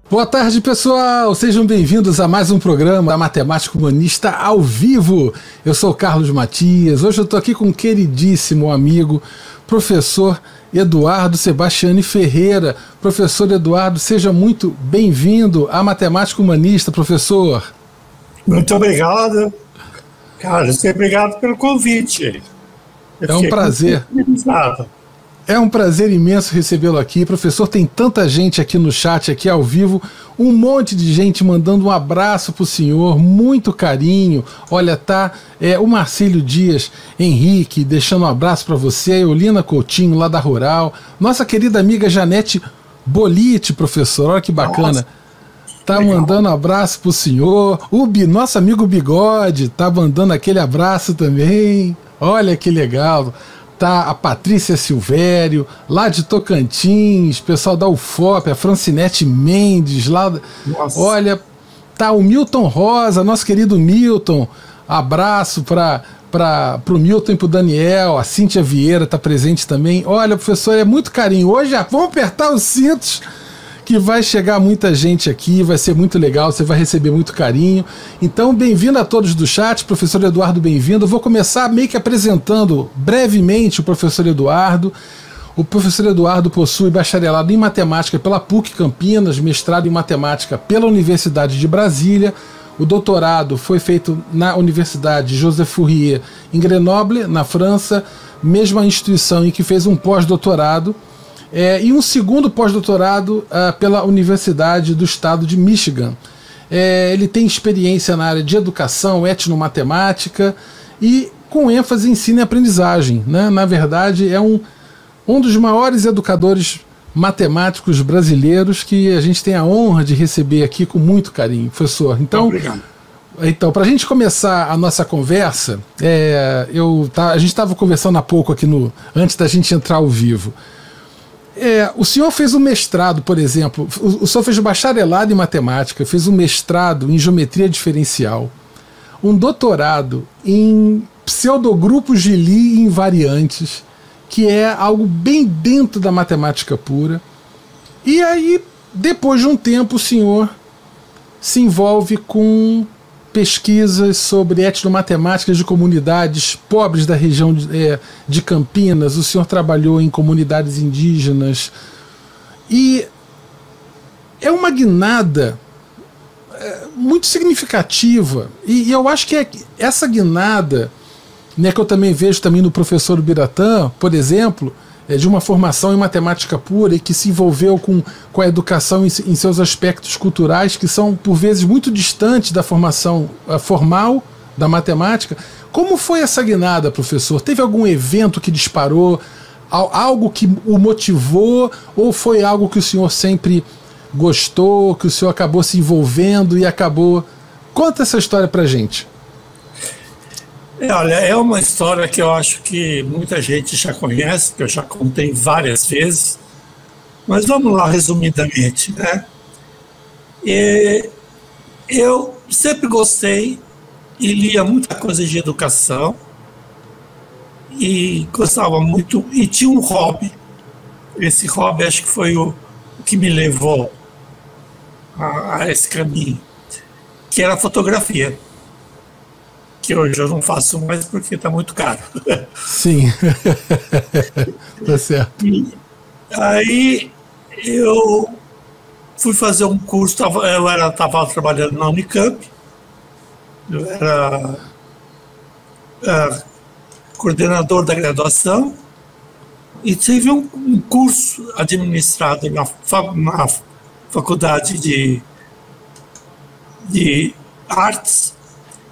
Boa tarde, pessoal! Sejam bem-vindos a mais um programa da Matemática Humanista ao vivo. Eu sou o Carlos Matias. Hoje eu estou aqui com um queridíssimo amigo, professor Eduardo Sebastiani Ferreira. Professor Eduardo, seja muito bem-vindo à Matemática Humanista, professor. Muito obrigado, Carlos. Obrigado pelo convite. É um prazer. É um prazer imenso recebê-lo aqui. Professor, tem tanta gente aqui no chat, aqui ao vivo, um monte de gente mandando um abraço para o senhor, muito carinho. Olha, tá o Marcílio Dias Henrique deixando um abraço para você, a Eulina Coutinho, lá da Rural, nossa querida amiga Janete Bolite, professor, olha que bacana. Nossa, tá legal. Mandando um abraço para o senhor. Nosso amigo Bigode tá mandando aquele abraço também. Olha que legal. Tá a Patrícia Silvério, lá de Tocantins, pessoal da UFOP, a Francinete Mendes, lá. Nossa. Olha, tá o Milton Rosa, nosso querido Milton. Abraço pro Milton e pro Daniel, a Cíntia Vieira tá presente também. Olha, professor, é muito carinho. Hoje vamos apertar os cintos, que vai chegar muita gente aqui, vai ser muito legal, você vai receber muito carinho. Então, bem-vindo a todos do chat, professor Eduardo, bem-vindo. Eu vou começar meio que apresentando brevemente o professor Eduardo. O professor Eduardo possui bacharelado em matemática pela PUC Campinas, mestrado em matemática pela Universidade de Brasília. O doutorado foi feito na Universidade Joseph Fourier, em Grenoble, na França, mesma instituição em que fez um pós-doutorado. E um segundo pós-doutorado pela Universidade do Estado de Michigan. Ele tem experiência na área de educação, etnomatemática e com ênfase em ensino e aprendizagem, né? Na verdade, é um dos maiores educadores matemáticos brasileiros que a gente tem a honra de receber aqui com muito carinho, professor. Então, obrigado. Então, para a gente começar a nossa conversa, a gente estava conversando há pouco aqui antes da gente entrar ao vivo. O senhor fez um mestrado, por exemplo, o senhor fez bacharelado em matemática, fez um mestrado em geometria diferencial, um doutorado em pseudogrupos de Lie invariantes, que é algo bem dentro da matemática pura. E aí, depois de um tempo, o senhor se envolve com pesquisas sobre etnomatemáticas de comunidades pobres da região de Campinas. O senhor trabalhou em comunidades indígenas e é uma guinada muito significativa, e eu acho que essa guinada, né, que eu também vejo também no professor Biratã, por exemplo, de uma formação em matemática pura e que se envolveu com a educação em seus aspectos culturais, que são, por vezes, muito distantes da formação formal da matemática. Como foi essa guinada, professor? Teve algum evento que disparou, algo que o motivou, ou foi algo que o senhor sempre gostou, que o senhor acabou se envolvendo e acabou... Conta essa história pra gente. Olha, é uma história que eu acho que muita gente já conhece, que eu já contei várias vezes, mas vamos lá resumidamente, né? Eu sempre gostei e lia muita coisa de educação e gostava muito, e tinha um hobby. Esse hobby acho que foi o que me levou a esse caminho, que era a fotografia, que hoje eu não faço mais porque está muito caro. Sim, tá certo. E aí eu fui fazer um curso, eu estava trabalhando na Unicamp, eu era coordenador da graduação e tive um curso administrado na faculdade de artes,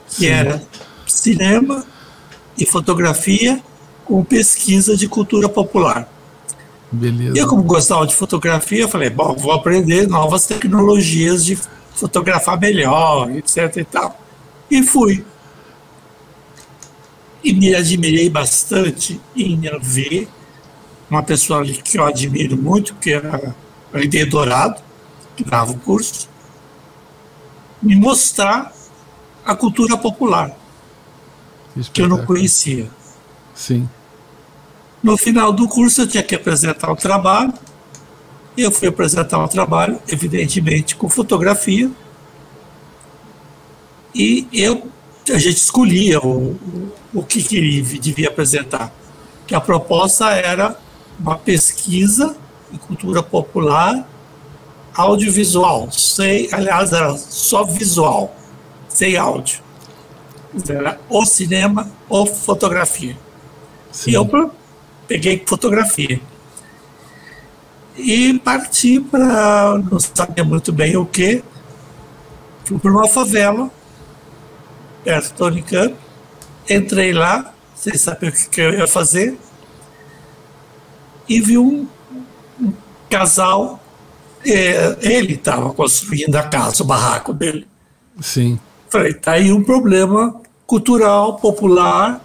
que Sim. era cinema e fotografia com pesquisa de cultura popular. Beleza. Eu, como gostava de fotografia, falei, bom, vou aprender novas tecnologias de fotografar melhor, etc. e tal. E fui. E me admirei bastante em ver uma pessoa ali que eu admiro muito, que era a Ideia Dourado, que dava o curso, me mostrar a cultura popular, que eu não conhecia. Sim. No final do curso eu tinha que apresentar o trabalho Eu fui apresentar um trabalho, evidentemente, com fotografia, e a gente escolhia o que devia apresentar. Que a proposta era uma pesquisa em cultura popular audiovisual, aliás, era só visual, sem áudio. Era ou cinema ou fotografia. Sim. E eu peguei fotografia. E parti para, não sabia muito bem o que, fui para uma favela, perto da Unicamp, entrei lá, sem saber o que eu ia fazer, e vi um casal, ele estava construindo a casa, o barraco dele. Sim. Falei, tá aí um problema cultural, popular,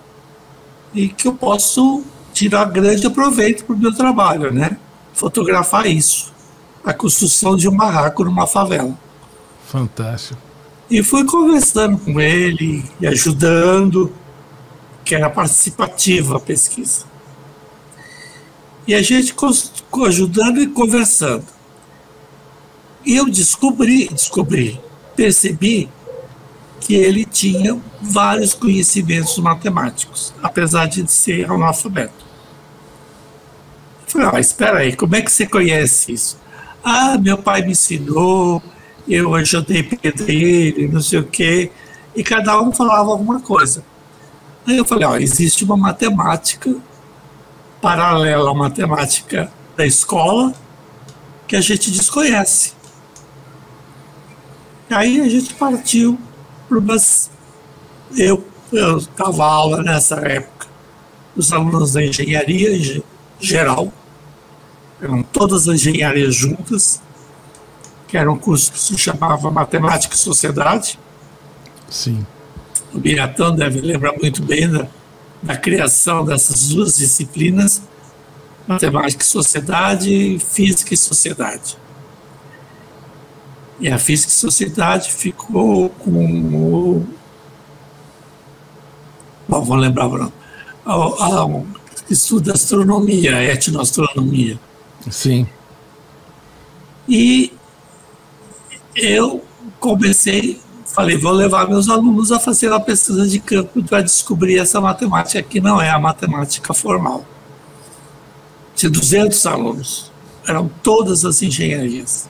e que eu posso tirar grande proveito para o meu trabalho, né? Fotografar isso, a construção de um barraco numa favela. Fantástico. E fui conversando com ele e ajudando, que era participativa a pesquisa. E a gente ajudando e conversando. E eu percebi que ele tinha vários conhecimentos matemáticos, apesar de ser analfabeto. Eu falei, espera aí, como é que você conhece isso? Ah, meu pai me ensinou, eu ajudei pedreiro, não sei o quê, e cada um falava alguma coisa. Aí eu falei, existe uma matemática paralela à matemática da escola que a gente desconhece. Aí a gente partiu para umas... Eu dava aula nessa época, os alunos da engenharia geral, eram todas as engenharias juntas, que era um curso que se chamava Matemática e Sociedade. Sim. O Biratão deve lembrar muito bem da criação dessas duas disciplinas, Matemática e Sociedade, Física e Sociedade. E a Física e Sociedade ficou com o... Bom, vou lembrar o nome. Estuda astronomia, etnoastronomia. Sim. E eu falei, vou levar meus alunos a fazer uma pesquisa de campo para descobrir essa matemática que não é a matemática formal. Tinha 200 alunos, eram todas as engenharias.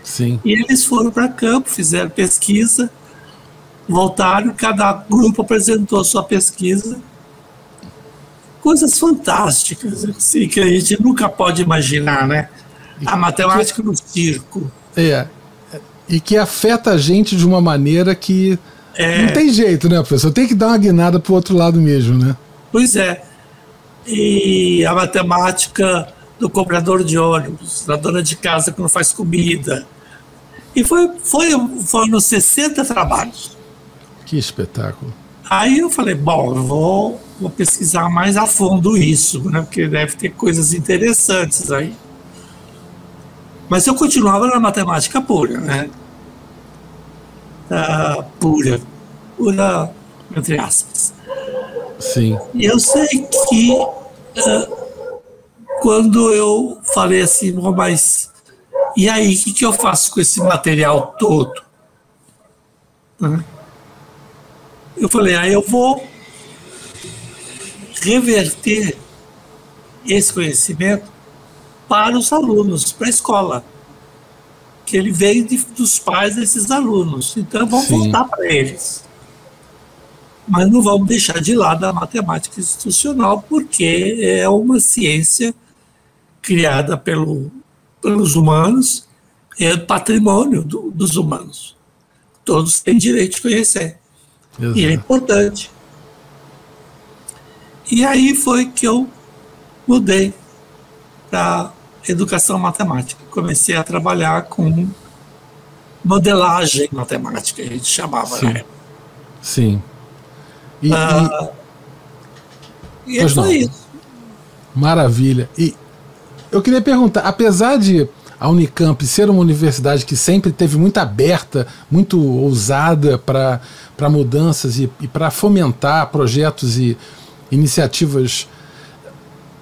Sim. E eles foram para campo, fizeram pesquisa, voltaram, cada grupo apresentou sua pesquisa. Coisas fantásticas, assim, que a gente nunca pode imaginar, né? A matemática no circo. E que afeta a gente de uma maneira que não tem jeito, né, professor? Tem que dar uma guinada pro outro lado mesmo, né? Pois é. E a matemática do cobrador de ônibus, da dona de casa que não faz comida. E foram 60 trabalhos. Que espetáculo. Aí eu falei, bom, eu vou pesquisar mais a fundo isso, né? Porque deve ter coisas interessantes aí. Mas eu continuava na matemática pura, né? Pura, entre aspas. Sim. E eu sei que quando eu falei assim, mas e aí, o que eu faço com esse material todo? Eu falei, eu vou reverter esse conhecimento para os alunos, para a escola, que ele veio dos pais desses alunos. Então, vamos voltar para eles. Mas não vamos deixar de lado a matemática institucional, porque é uma ciência criada pelos humanos, é patrimônio dos humanos. Todos têm direito de conhecer. Exato. E é importante. E aí foi que eu mudei para educação matemática. Comecei a trabalhar com modelagem matemática, a gente chamava na época. Sim. E foi isso. Maravilha. E eu queria perguntar, apesar de a Unicamp ser uma universidade que sempre teve muito aberta, muito ousada para mudanças e para fomentar projetos e iniciativas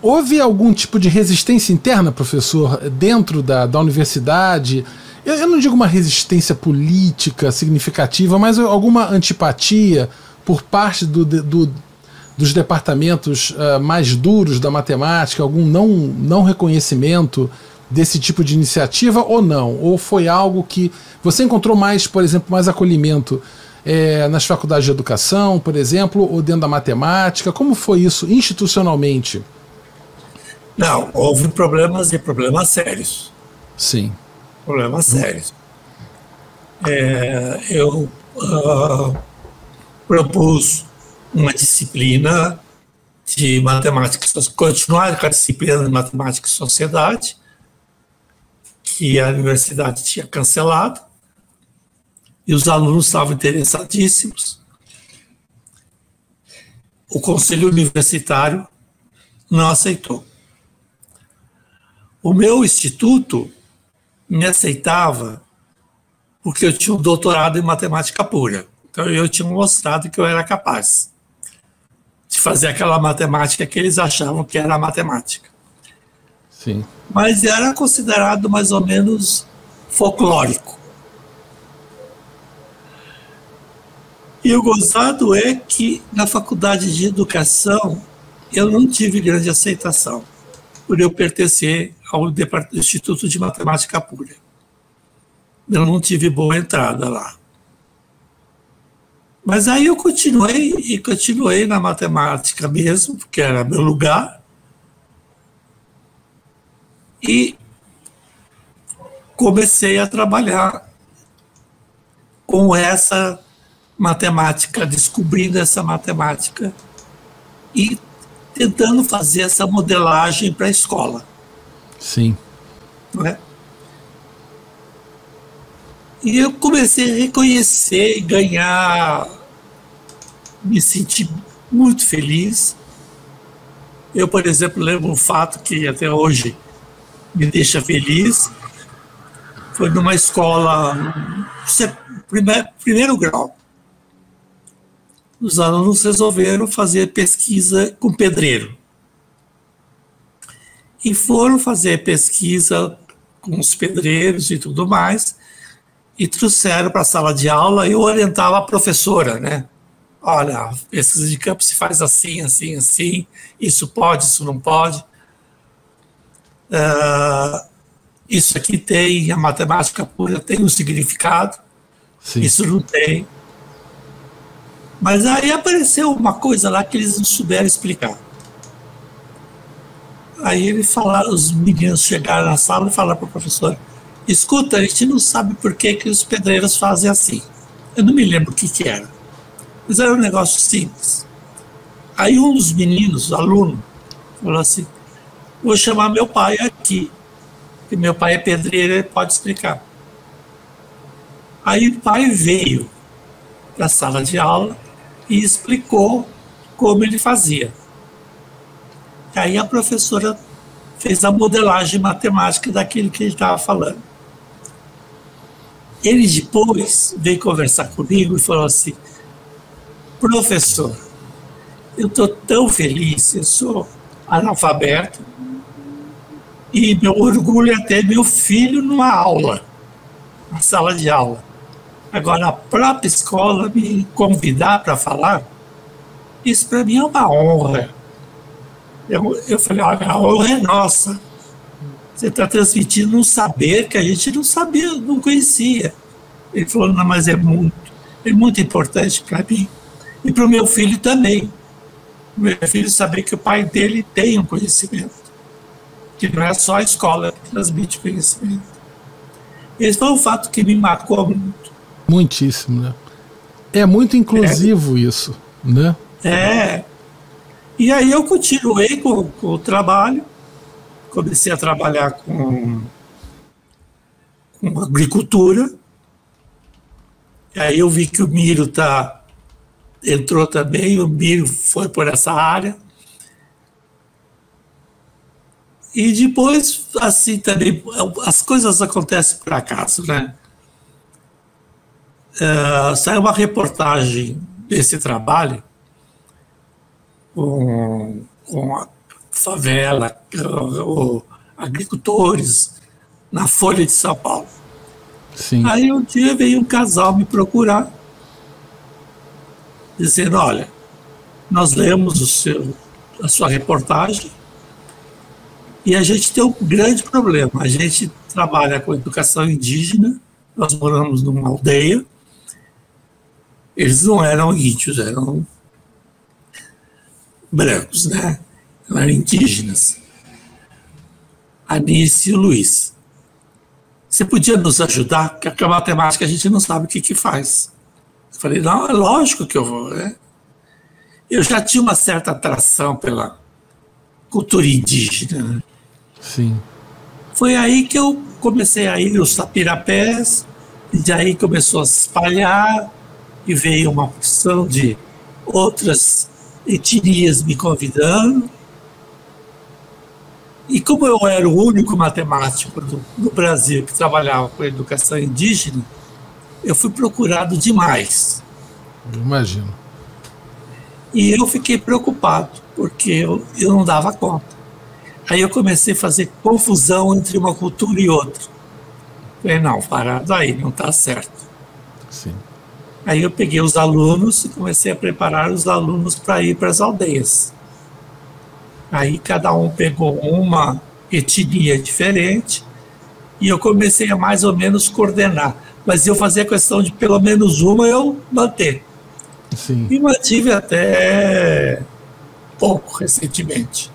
Houve algum tipo de resistência interna, professor, dentro da universidade? Eu não digo uma resistência política significativa, mas alguma antipatia por parte dos departamentos mais duros da matemática, algum não reconhecimento desse tipo de iniciativa ou não? Ou foi algo que você encontrou mais, por exemplo, mais acolhimento nas faculdades de educação, por exemplo, ou dentro da matemática? Como foi isso institucionalmente? Não, houve problemas e problemas sérios. Sim. Problemas sérios. Eu propus uma disciplina de matemática, continuar com a disciplina de matemática e sociedade, que a universidade tinha cancelado, e os alunos estavam interessadíssimos. O conselho universitário não aceitou. O meu instituto me aceitava porque eu tinha um doutorado em matemática pura. Então eu tinha mostrado que eu era capaz de fazer aquela matemática que eles achavam que era matemática. Sim. Mas era considerado mais ou menos folclórico. E o gozado é que na faculdade de educação eu não tive grande aceitação por eu pertencer ao Instituto de Matemática Pura. Eu não tive boa entrada lá. Mas aí eu continuei na matemática mesmo, porque era meu lugar, e comecei a trabalhar com essa matemática, descobrindo essa matemática e tentando fazer essa modelagem para a escola. Sim. Não é? E eu comecei a reconhecer e ganhar, me senti muito feliz. Eu, por exemplo, lembro um fato que até hoje me deixa feliz. Foi numa escola, primeiro grau. Os alunos resolveram fazer pesquisa com pedreiro. E foram fazer pesquisa com os pedreiros e tudo mais, e trouxeram para a sala de aula e eu orientava a professora, né? Olha, a pesquisa de campo se faz assim, assim, assim, isso pode, isso não pode. Isso aqui tem, a matemática pura tem um significado, sim. Isso não tem. Mas aí apareceu uma coisa lá que eles não souberam explicar. Aí os meninos chegaram na sala e falaram para o professor: escuta, a gente não sabe por que os pedreiros fazem assim. Eu não me lembro o que era, mas era um negócio simples. Aí um dos meninos, aluno, falou assim: vou chamar meu pai aqui, porque meu pai é pedreiro, ele pode explicar. Aí o pai veio para a sala de aula e explicou como ele fazia. E aí a professora fez a modelagem matemática daquilo que ele estava falando. Ele depois veio conversar comigo e falou assim: professor, eu estou tão feliz, eu sou analfabeto e meu orgulho é ter meu filho numa aula, na sala de aula. Agora, a própria escola me convidar para falar, isso para mim é uma honra. Eu falei: olha, a honra é nossa. Você está transmitindo um saber que a gente não sabia, não conhecia. Ele falou: não, mas é muito importante para mim. E para o meu filho também. O meu filho saber que o pai dele tem um conhecimento. Que não é só a escola que transmite conhecimento. Esse foi um fato que me marcou muito. Muitíssimo, né? É muito inclusivo isso, né? E aí eu continuei com o trabalho, comecei a trabalhar com agricultura, e aí eu vi que o milho entrou também, o milho foi por essa área. E depois, assim, também, as coisas acontecem por acaso, né? Saiu uma reportagem desse trabalho favela, agricultores, na Folha de São Paulo. Sim. Aí um dia veio um casal me procurar, dizendo, olha, nós lemos a sua reportagem e a gente tem um grande problema. A gente trabalha com educação indígena, nós moramos numa aldeia, eles não eram índios, eram brancos, né? Não eram indígenas. Anice e o Luiz. Você podia nos ajudar? Porque a matemática a gente não sabe o que faz. Eu falei, não, é lógico que eu vou, né? Eu já tinha uma certa atração pela cultura indígena, né? Sim. Foi aí que eu comecei a ir nos tapirapés, e daí começou a se espalhar, e veio uma porção de outras etnias me convidando. E como eu era o único matemático do Brasil que trabalhava com educação indígena, eu fui procurado demais. Imagino. E eu fiquei preocupado, porque eu não dava conta. Aí eu comecei a fazer confusão entre uma cultura e outra. Falei, não, parado aí, não está certo. Sim. Aí eu peguei os alunos e comecei a preparar os alunos para ir para as aldeias. Aí cada um pegou uma etnia diferente e eu comecei a mais ou menos coordenar. Mas eu fazia questão de pelo menos uma eu manter. Sim. E mantive até pouco recentemente.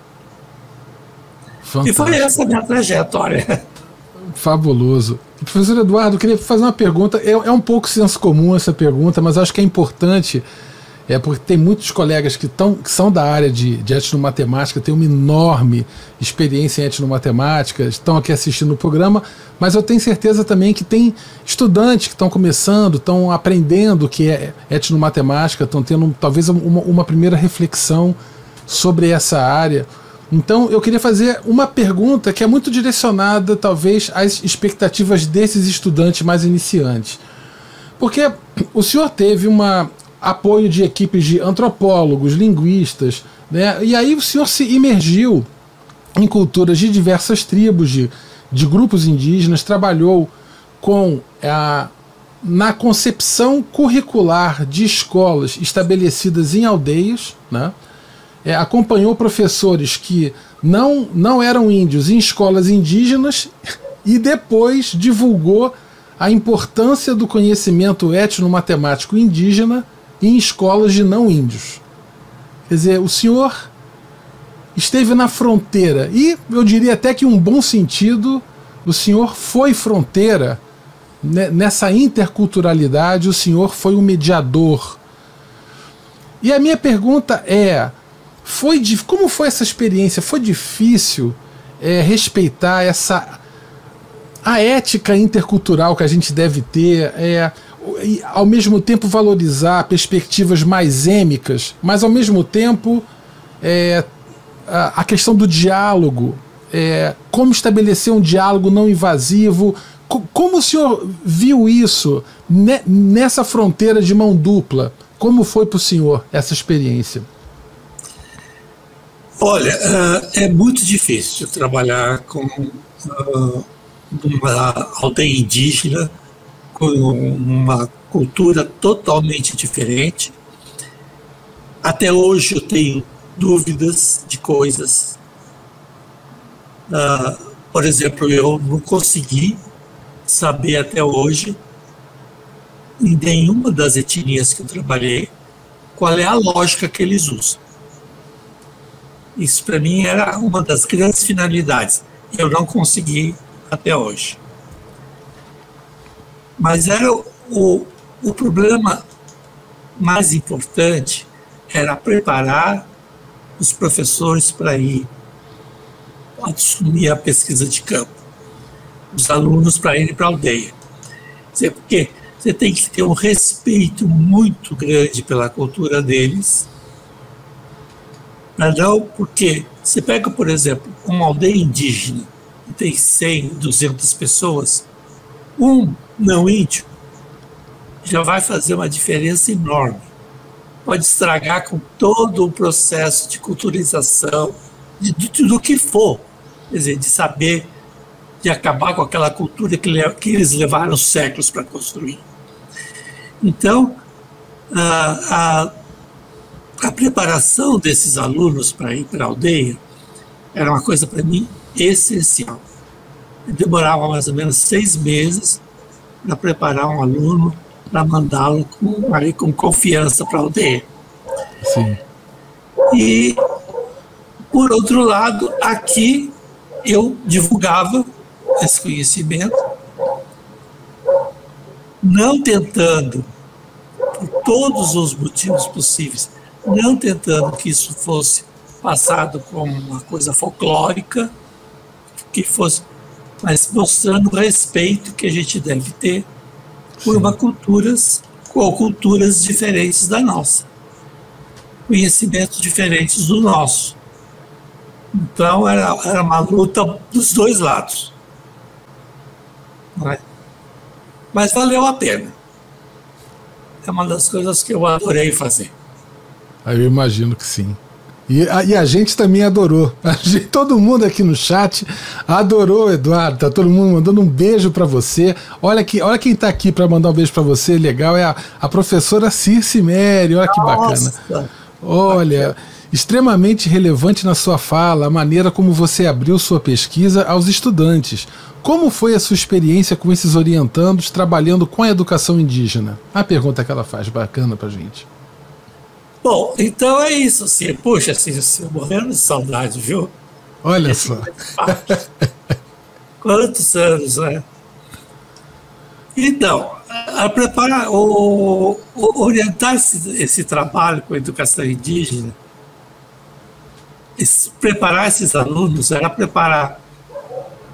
Fantástico. E foi essa a minha trajetória. Fabuloso. Professor Eduardo, eu queria fazer uma pergunta. É um pouco senso comum essa pergunta, mas acho que é importante, porque tem muitos colegas que são da área de etnomatemática, têm uma enorme experiência em etnomatemática, estão aqui assistindo o programa, mas eu tenho certeza também que tem estudantes que estão começando, estão aprendendo o que é etnomatemática, estão tendo talvez uma primeira reflexão sobre essa área. Então eu queria fazer uma pergunta que é muito direcionada talvez às expectativas desses estudantes mais iniciantes. Porque o senhor teve apoio de equipes de antropólogos, linguistas, né? E aí o senhor se imergiu em culturas de diversas tribos, de grupos indígenas, trabalhou na concepção curricular de escolas estabelecidas em aldeias, né? Acompanhou professores que não eram índios em escolas indígenas e depois divulgou a importância do conhecimento etnomatemático indígena em escolas de não índios. Quer dizer, o senhor esteve na fronteira e eu diria até que em um bom sentido o senhor foi fronteira, né? Nessa interculturalidade o senhor foi um mediador. E a minha pergunta é, como foi essa experiência? Foi difícil respeitar a ética intercultural que a gente deve ter, e ao mesmo tempo valorizar perspectivas mais êmicas, mas ao mesmo tempo a questão do diálogo, como estabelecer um diálogo não invasivo? Como o senhor viu isso nessa fronteira de mão dupla? Como foi para o senhor essa experiência? Olha, é muito difícil trabalhar com uma aldeia indígena, com uma cultura totalmente diferente. Até hoje eu tenho dúvidas de coisas. Por exemplo, eu não consegui saber até hoje, em nenhuma das etnias que eu trabalhei, qual é a lógica que eles usam. Isso para mim era uma das grandes finalidades. Eu não consegui até hoje. Mas era o problema mais importante era preparar os professores para ir assumir a pesquisa de campo, os alunos para irem para a aldeia. Porque você tem que ter um respeito muito grande pela cultura deles. Não, porque você pega, por exemplo, uma aldeia indígena que tem 100, 200 pessoas, um não índio já vai fazer uma diferença enorme. Pode estragar com todo o processo de culturização, do que for, quer dizer, de saber, de acabar com aquela cultura que eles levaram séculos para construir. Então, a preparação desses alunos para ir para a aldeia era uma coisa, para mim, essencial. Eu demorava mais ou menos 6 meses para preparar um aluno, para mandá-lo com confiança para a aldeia. Sim. E, por outro lado, aqui eu divulgava esse conhecimento, não tentando, por todos os motivos possíveis, não tentando que isso fosse passado como uma coisa folclórica, que fosse, mas mostrando o respeito que a gente deve ter por uma culturas diferentes da nossa, conhecimentos diferentes do nosso. Então era uma luta dos dois lados. Não é? Mas valeu a pena. É uma das coisas que eu adorei fazer. Eu imagino que sim. E a gente também adorou. Todo mundo aqui no chat adorou, Eduardo. Tá todo mundo mandando um beijo para você. Olha quem está aqui para mandar um beijo para você. Legal, é a professora Circe Mary. Olha que bacana. Olha, extremamente relevante na sua fala a maneira como você abriu sua pesquisa aos estudantes. Como foi a sua experiência com esses orientandos trabalhando com a educação indígena? A pergunta que ela faz, bacana pra gente. Bom, então é isso, assim, puxa, assim, morrendo de saudade, viu? Olha só. Quantos anos, né? Então, orientar esse trabalho com a educação indígena, preparar esses alunos, era preparar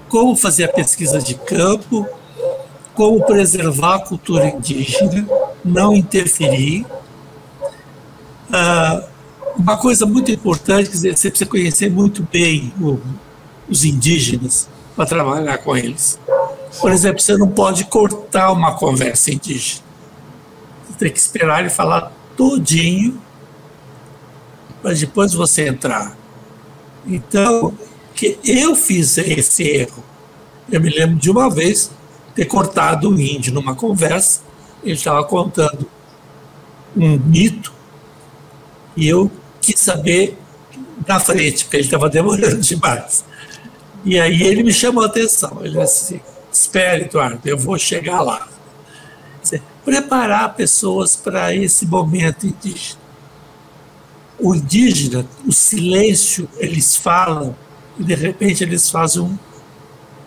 como fazer a pesquisa de campo, como preservar a cultura indígena, não interferir. Uma coisa muito importante, quer dizer, você precisa conhecer muito bem os indígenas para trabalhar com eles. Por exemplo, você não pode cortar uma conversa indígena. Você tem que esperar ele falar todinho para depois você entrar. Então, que eu fiz esse erro. Eu me lembro de uma vez ter cortado um índio numa conversa, ele estava contando um mito e eu quis saber na frente, porque ele estava demorando demais. E aí ele me chamou a atenção, ele disse assim, espere, Eduardo, eu vou chegar lá. Preparar pessoas para esse momento indígena. O indígena, o silêncio, eles falam, e de repente eles fazem um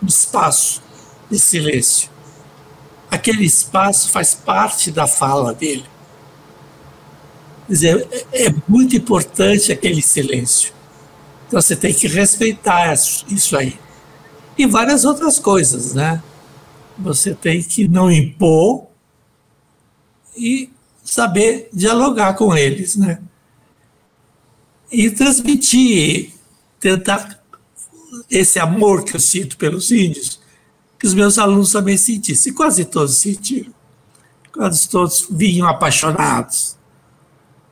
espaço de silêncio. Aquele espaço faz parte da fala dele. Quer dizer, é muito importante aquele silêncio. Então você tem que respeitar isso aí. E várias outras coisas, né? Você tem que não impor e saber dialogar com eles, né? E transmitir, tentar esse amor que eu sinto pelos índios, que os meus alunos também sentissem. E quase todos sentiram. Quase todos vinham apaixonados.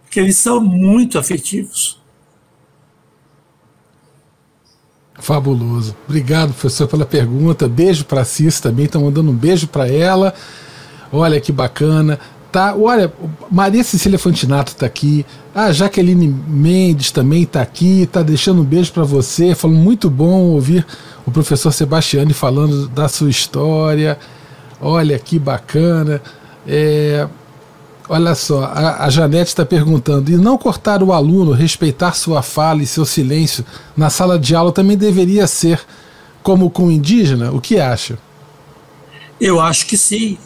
Porque eles são muito afetivos. Fabuloso. Obrigado, professor, pela pergunta. Beijo para a Cis também. Estão mandando um beijo para ela. Olha que bacana. Tá, olha, Maria Cecília Fantinato está aqui, a Jaqueline Mendes também está aqui, está deixando um beijo para você, falando muito bom ouvir o professor Sebastiani falando da sua história, olha que bacana. Olha só, a Janete está perguntando, e não cortar o aluno, respeitar sua fala e seu silêncio na sala de aula também deveria ser como com o indígena? O que acha? Eu acho que sim.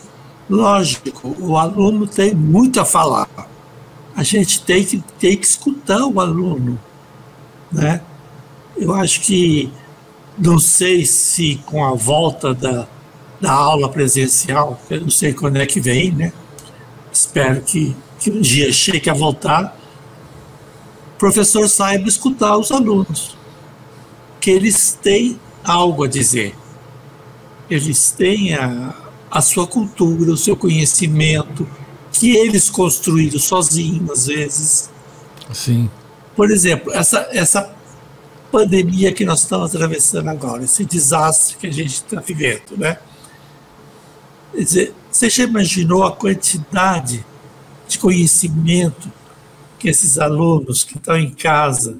Lógico, o aluno tem muito a falar. A gente tem que escutar o aluno, né? Eu acho que, não sei se com a volta da aula presencial, eu não sei quando é que vem, né? Espero que um dia chegue a voltar, o professor saiba escutar os alunos, que eles têm algo a dizer. Eles têm a sua cultura, o seu conhecimento, que eles construíram sozinhos, às vezes. Sim. Por exemplo, essa pandemia que nós estamos atravessando agora, esse desastre que a gente está vivendo, né? Quer dizer, você já imaginou a quantidade de conhecimento que esses alunos que estão em casa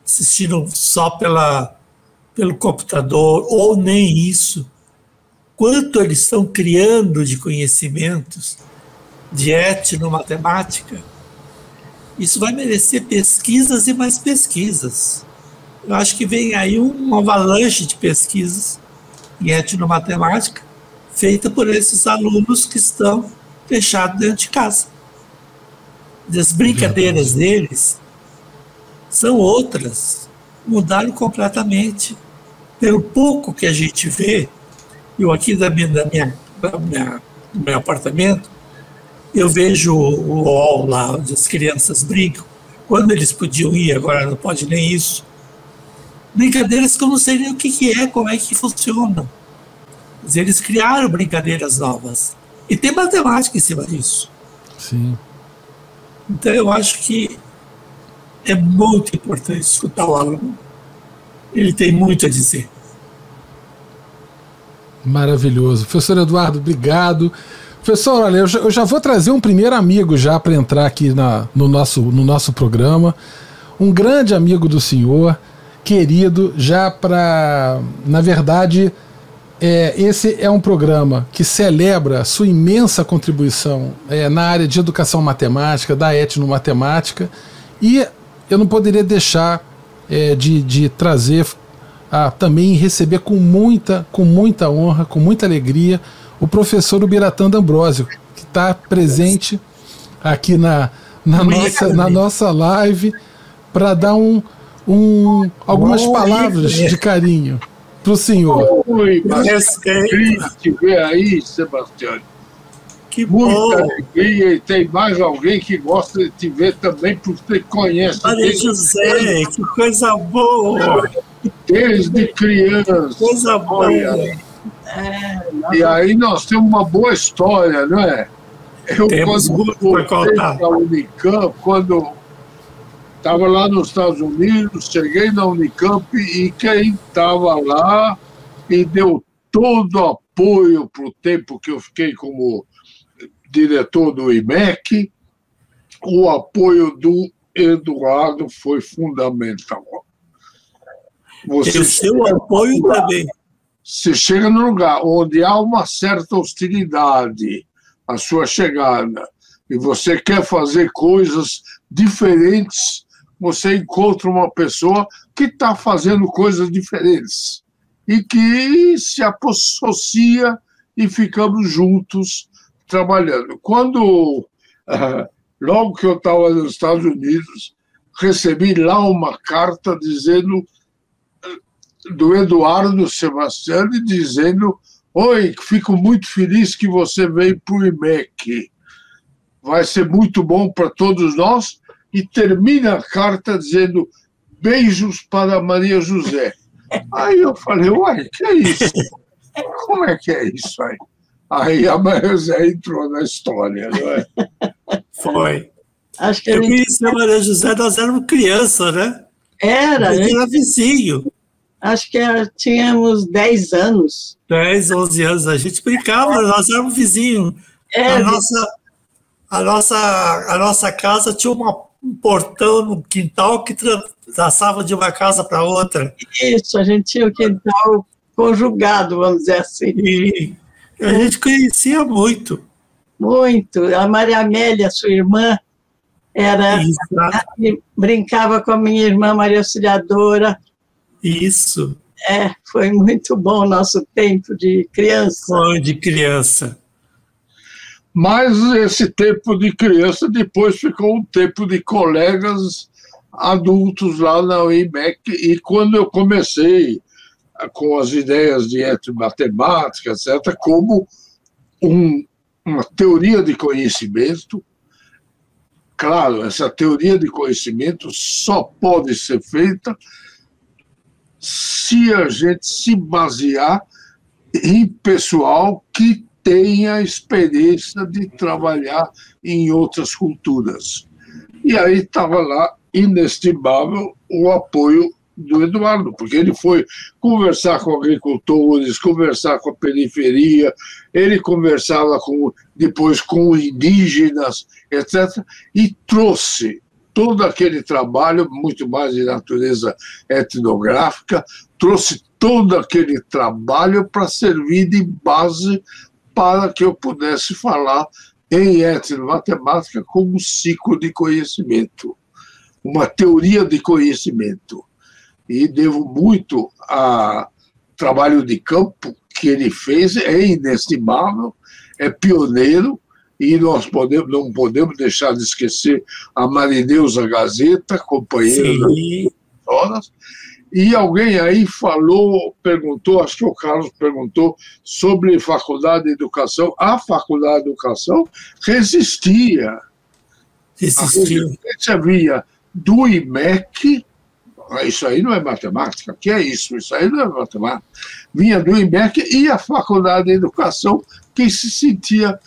assistindo só pelo computador, ou nem isso, quanto eles estão criando de conhecimentos de etnomatemática? Isso vai merecer pesquisas e mais pesquisas. Eu acho que vem aí uma avalanche de pesquisas em etnomatemática feita por esses alunos que estão fechados dentro de casa. As brincadeiras deles são outras, mudaram completamente. Pelo pouco que a gente vê, eu aqui do meu apartamento, eu vejo o hall lá onde as crianças brincam. Quando eles podiam ir, agora não pode nem isso. Brincadeiras que eu não sei nem o que é, como é que funciona. Mas eles criaram brincadeiras novas. E tem matemática em cima disso. Sim. Então eu acho que é muito importante escutar o aluno. Ele tem muito a dizer. Maravilhoso. Professor Eduardo, obrigado. Professor, olha, eu já vou trazer um primeiro amigo já para entrar aqui no nosso programa. Um grande amigo do senhor, querido, já para, na verdade, esse é um programa que celebra a sua imensa contribuição na área de educação matemática, da etnomatemática, e eu não poderia deixar de trazer também receber com muita honra, com muita alegria, o professor Ubiratã D'Ambrosio, que está presente aqui na nossa live para dar algumas palavras de carinho para o senhor. Oi, alegria te ver aí, Sebastião. Que muita bom. alegria, e tem mais alguém que gosta de te ver também, porque conhece. Maria José, que coisa boa. Desde criança. Coisa boa. E aí nós temos uma boa história, não é? Eu, Temos quando muito para contar. na Unicamp, quando estava lá nos Estados Unidos, cheguei na Unicamp e quem estava lá e deu todo o apoio para o tempo que eu fiquei como diretor do IMEC, o apoio do Eduardo foi fundamental. E o seu apoio também. Você chega num lugar onde há uma certa hostilidade à sua chegada e você quer fazer coisas diferentes, você encontra uma pessoa que está fazendo coisas diferentes e que se associa e ficamos juntos trabalhando. Quando, logo que eu estava nos Estados Unidos, recebi lá uma carta dizendo do Eduardo Sebastiani dizendo: oi, fico muito feliz que você veio para o IMEC. Vai ser muito bom para todos nós. E termina a carta dizendo: beijos para Maria José. Aí eu falei: uai, que é isso? Como é que é isso aí? Aí a Maria José entrou na história, não é? Foi. Acho que eu conheci a Maria José, nós éramos criança, né? Era, né? Era vizinho. Acho que tínhamos 10 anos. 10, 11 anos. A gente brincava, nós éramos vizinhos. A nossa casa tinha um portão no quintal que traçava de uma casa para outra. Isso, a gente tinha o quintal conjugado, vamos dizer assim. E a gente conhecia muito. Muito. A Maria Amélia, sua irmã, brincava com a minha irmã Maria Auxiliadora. Isso. Foi muito bom o nosso tempo de criança. Foi de criança. Mas esse tempo de criança depois ficou um tempo de colegas adultos lá na UIMEC. E quando eu comecei com as ideias de etnomatemática, etc., como uma teoria de conhecimento, claro, essa teoria de conhecimento só pode ser feita se a gente se basear em pessoal que tenha experiência de trabalhar em outras culturas. E aí estava lá, inestimável, o apoio do Eduardo, porque ele foi conversar com agricultores, conversar com a periferia, ele conversava depois com indígenas, etc., e trouxe todo aquele trabalho, muito mais de natureza etnográfica, trouxe todo aquele trabalho para servir de base para que eu pudesse falar em etnomatemática como um ciclo de conhecimento, uma teoria de conhecimento. E devo muito ao trabalho de campo que ele fez, é inestimável, é pioneiro, e nós não podemos deixar de esquecer a Marineusa Gazeta, companheira das horas. E alguém aí perguntou, acho que o Carlos perguntou, sobre faculdade de educação. A faculdade de educação resistia. A resistência vinha do IMEC. Isso aí não é matemática, que é isso? Isso aí não é matemática. Vinha do IMEC e a faculdade de educação, que se sentia,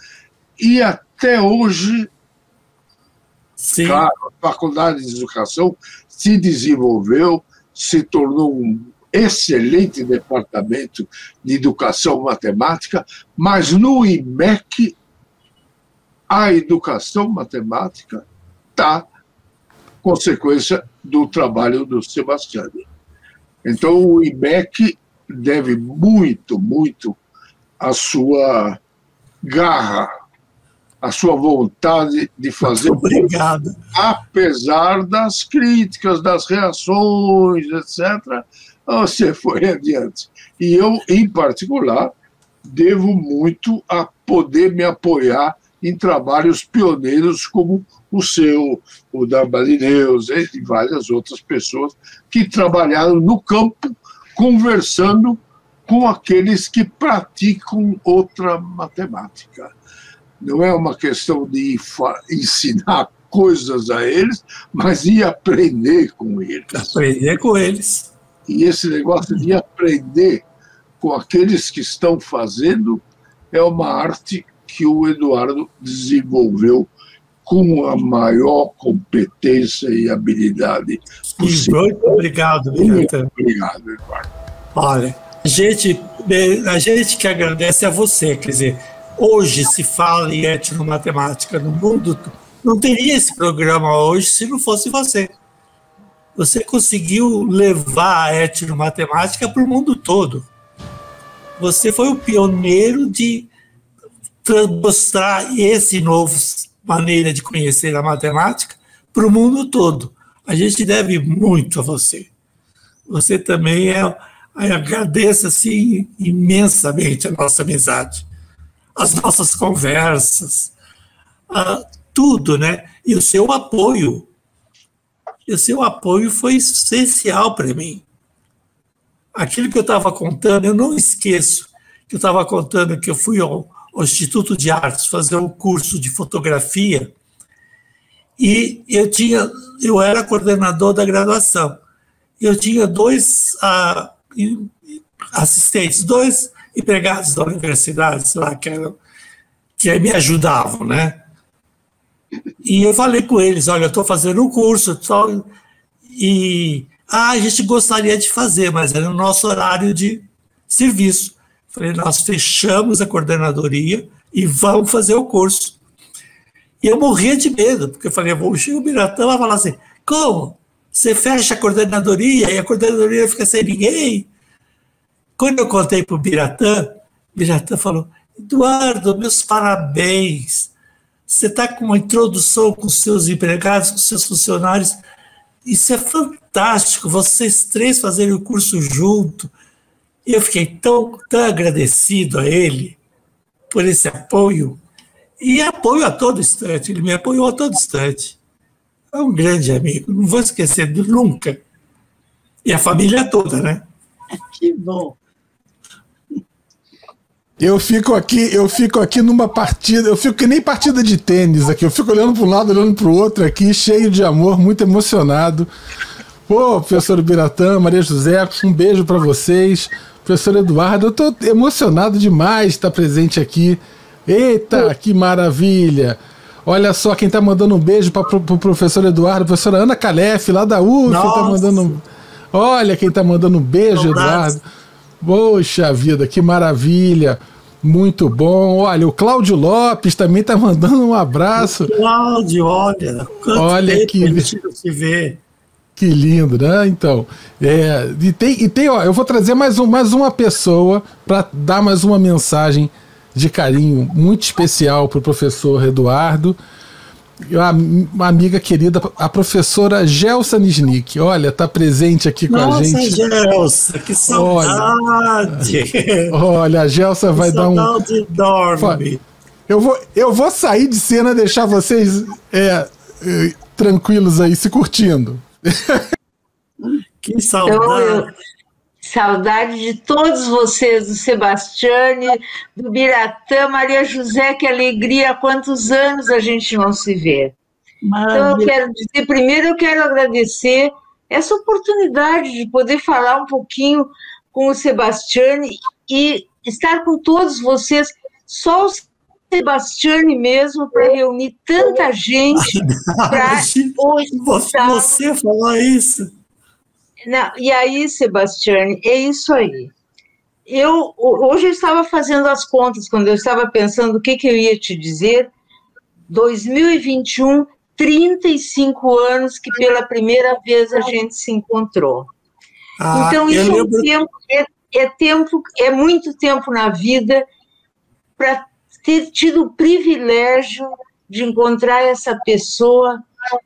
e até hoje, sim, claro, a faculdade de educação se desenvolveu, se tornou um excelente departamento de educação matemática, mas no IMEC a educação matemática está consequência do trabalho do Sebastiani. Então, o IMEC deve muito, muito à sua garra, à sua vontade de fazer. Obrigado. Apesar das críticas, das reações, etc., você foi adiante. E eu, em particular, devo muito a poder me apoiar em trabalhos pioneiros como o seu, o da Marineusa e várias outras pessoas que trabalharam no campo, conversando com aqueles que praticam outra matemática. Não é uma questão de ensinar coisas a eles, mas de aprender com eles. Aprender com eles. E esse negócio de aprender com aqueles que estão fazendo é uma arte que o Eduardo desenvolveu com a maior competência e habilidade possível. Muito obrigado, Muito obrigado, Eduardo. Olha, a gente que agradece a você, quer dizer, hoje se fala em etnomatemática no mundo, não teria esse programa hoje se não fosse você. Você conseguiu levar a etnomatemática para o mundo todo. Você foi o pioneiro de mostrar esse novo maneira de conhecer a matemática para o mundo todo. A gente deve muito a você. Você também agradeço assim, imensamente a nossa amizade, as nossas conversas, tudo, né? E o seu apoio. E o seu apoio foi essencial para mim. Aquilo que eu estava contando, eu não esqueço que eu estava contando que eu fui ao Instituto de Artes fazer um curso de fotografia e eu era coordenador da graduação. Eu tinha 2 assistentes, 2 empregados da universidade, sei lá, que me ajudavam, né? E eu falei com eles, olha, eu estou fazendo um curso e a gente gostaria de fazer, mas era no nosso horário de serviço. Falei, nós fechamos a coordenadoria e vamos fazer o curso. E eu morria de medo, porque eu falei, o Chico Biratã vai falar assim, como? Você fecha a coordenadoria e a coordenadoria fica sem ninguém? Quando eu contei para o Biratã falou, Eduardo, meus parabéns. Você está com uma introdução com seus empregados, com seus funcionários. Isso é fantástico, vocês 3 fazerem o curso junto. E eu fiquei tão agradecido a ele por esse apoio. E apoio a todo instante, ele me apoiou a todo instante. É um grande amigo, não vou esquecer nunca. E a família toda, né? Que bom. Eu fico aqui numa partida, eu fico que nem partida de tênis aqui, eu fico olhando para um lado, olhando para o outro aqui, cheio de amor, muito emocionado. Pô, professor Biratã, Maria José, um beijo para vocês. Professor Eduardo, eu estou emocionado demais de estar presente aqui. Eita, que maravilha! Olha só quem está mandando um beijo para o professor Eduardo, a professora Ana Calef, lá da UF, está mandando Olha quem está mandando um beijo, Eduardo. Poxa vida, que maravilha. Muito bom. Olha, o Cláudio Lopes também está mandando um abraço. Cláudio, olha que se vê. Que lindo, né? Então, ó, eu vou trazer mais uma pessoa para dar mais uma mensagem de carinho muito especial para o professor Eduardo. Uma amiga querida, a professora Gelsa Nisnik. Olha, está presente aqui com a gente. Nossa, Gelsa, que saudade! Olha, a Gelsa vai dar um... Dorme. Eu vou sair de cena e deixar vocês tranquilos aí, se curtindo. Que saudade! Saudade de todos vocês, do Sebastiane, do Biratã, Maria José, que alegria, há quantos anos a gente não se vê. Então, eu quero dizer, primeiro eu quero agradecer essa oportunidade de poder falar um pouquinho com o Sebastiane e estar com todos vocês, só o Sebastiane mesmo, para reunir tanta gente para Você falou isso? Não, e aí, Sebastiane, é isso aí. Hoje eu estava fazendo as contas, quando eu estava pensando o que eu ia te dizer. 2021, 35 anos que pela primeira vez a gente se encontrou. Então, isso é muito tempo na vida para ter tido o privilégio de encontrar essa pessoa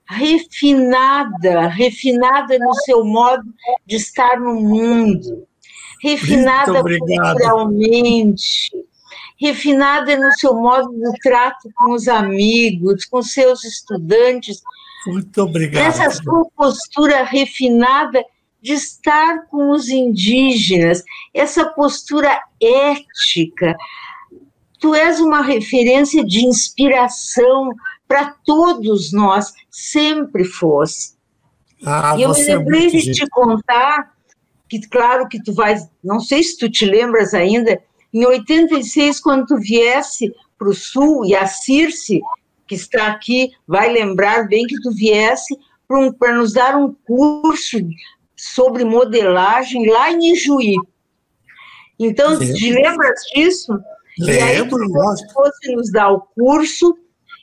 refinada no seu modo de estar no mundo, refinada culturalmente, refinada no seu modo de trato com os amigos, com seus estudantes. Muito obrigado. Essa sua postura refinada de estar com os indígenas, essa postura ética. Tu és uma referência de inspiração para todos nós, sempre fosse. E eu me lembrei de te contar, que claro que tu vais, não sei se tu te lembras ainda, em 86, quando tu viesse para o Sul, e a Circe, que está aqui, vai lembrar bem que tu viesse para nos dar um curso sobre modelagem lá em Ijuí. Então, te lembras disso? Lembro, lógico. Tu fosse nos dar o curso,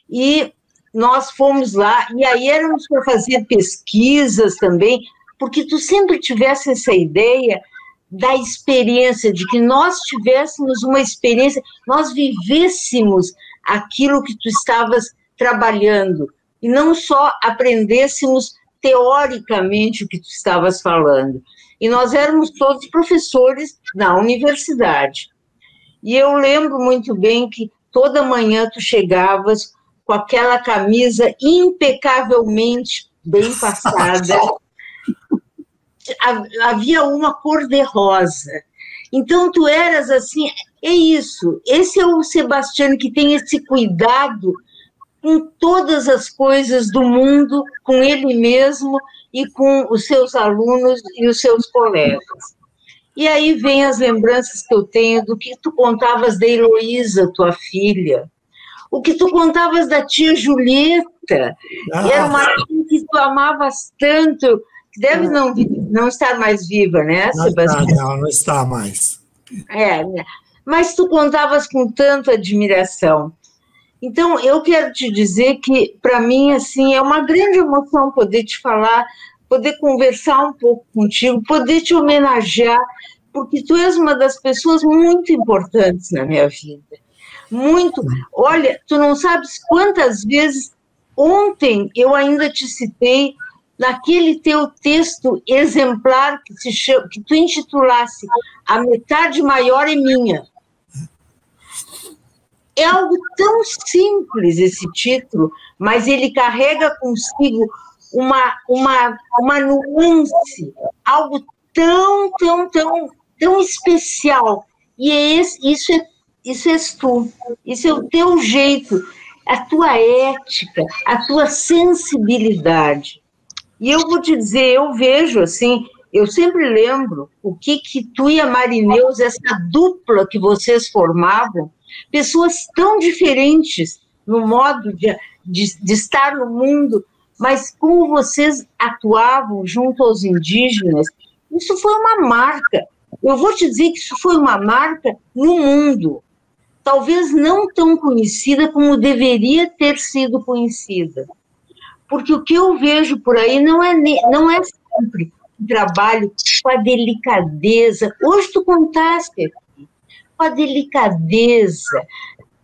e nós fomos lá, e aí éramos para fazer pesquisas também, porque tu sempre tivesse essa ideia da experiência, de que nós tivéssemos uma experiência, nós vivêssemos aquilo que tu estavas trabalhando, e não só aprendêssemos teoricamente o que tu estavas falando. E nós éramos todos professores na universidade. E eu lembro muito bem que toda manhã tu chegavas com aquela camisa impecavelmente bem passada. Havia uma cor-de-rosa. Então, tu eras assim, é isso. Esse é o Sebastiane que tem esse cuidado com todas as coisas do mundo, com ele mesmo e com os seus alunos e os seus colegas. E aí vem as lembranças que eu tenho do que tu contavas da Heloísa, tua filha, o que tu contavas da tia Julieta, era uma tia que tu amavas tanto, que deve não estar mais viva, né, Sebastião? Não está mais. Mas tu contavas com tanta admiração. Então, eu quero te dizer que, para mim, assim, é uma grande emoção poder te falar, poder conversar um pouco contigo, poder te homenagear, porque tu és uma das pessoas muito importantes na minha vida. Muito. Olha, tu não sabes quantas vezes, ontem eu ainda te citei naquele teu texto exemplar que tu intitulasse A Metade Maior é Minha. É algo tão simples esse título, mas ele carrega consigo uma nuance, algo tão especial. E isso és tu, isso é o teu jeito, a tua ética, a tua sensibilidade. E eu vou te dizer, eu vejo assim, eu sempre lembro o que tu e a Marineus, essa dupla que vocês formavam, pessoas tão diferentes no modo de estar no mundo, mas como vocês atuavam junto aos indígenas Isso foi uma marca. Eu vou te dizer que isso foi uma marca no mundo. Talvez não tão conhecida como deveria ter sido conhecida. Porque o que eu vejo por aí não é sempre um trabalho com a delicadeza. Hoje tu contaste aqui, com a delicadeza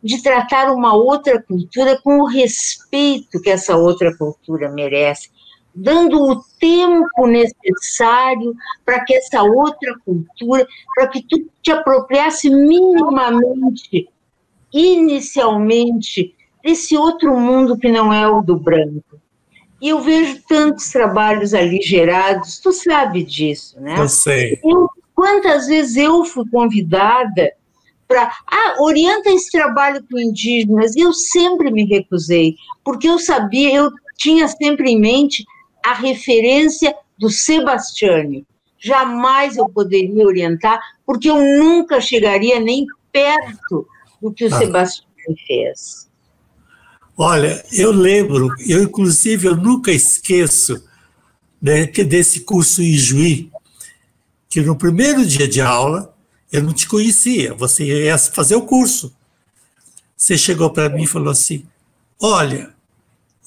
de tratar uma outra cultura com o respeito que essa outra cultura merece, dando o tempo necessário para que essa outra cultura, para que tu te apropriasse minimamente, inicialmente, desse outro mundo que não é o do branco. E eu vejo tantos trabalhos ali gerados, tu sabe disso, né? Eu sei. Quantas vezes eu fui convidada para... orienta esse trabalho com indígenas, e eu sempre me recusei, porque eu sabia, eu tinha sempre em mente a referência do Sebastiani. Jamais eu poderia orientar, porque eu nunca chegaria nem perto do que o Sebastiani fez. Olha, eu lembro, inclusive eu nunca esqueço, né, que desse curso em Juí, que no primeiro dia de aula eu não te conhecia, você ia fazer o curso. Você chegou para mim e falou assim: olha,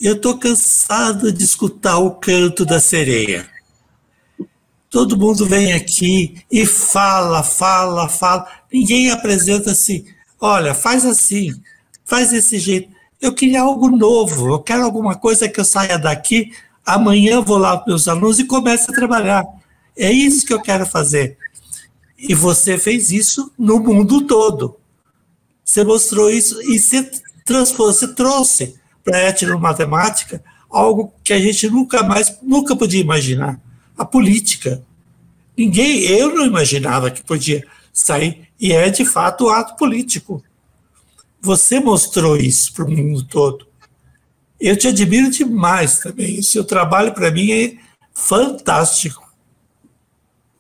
eu estou cansado de escutar o canto da sereia. Todo mundo vem aqui e fala. Ninguém apresenta assim: olha, faz assim, faz desse jeito. Eu queria algo novo, eu quero alguma coisa que eu saia daqui, amanhã vou lá para os meus alunos e comece a trabalhar. É isso que eu quero fazer. E você fez isso no mundo todo. Você mostrou isso e você trouxe para a etnomatemática algo que a gente nunca podia imaginar. A política. Eu não imaginava que podia sair, e é de fato um ato político. Você mostrou isso para o mundo todo. Eu te admiro demais também. O seu trabalho, para mim, é fantástico.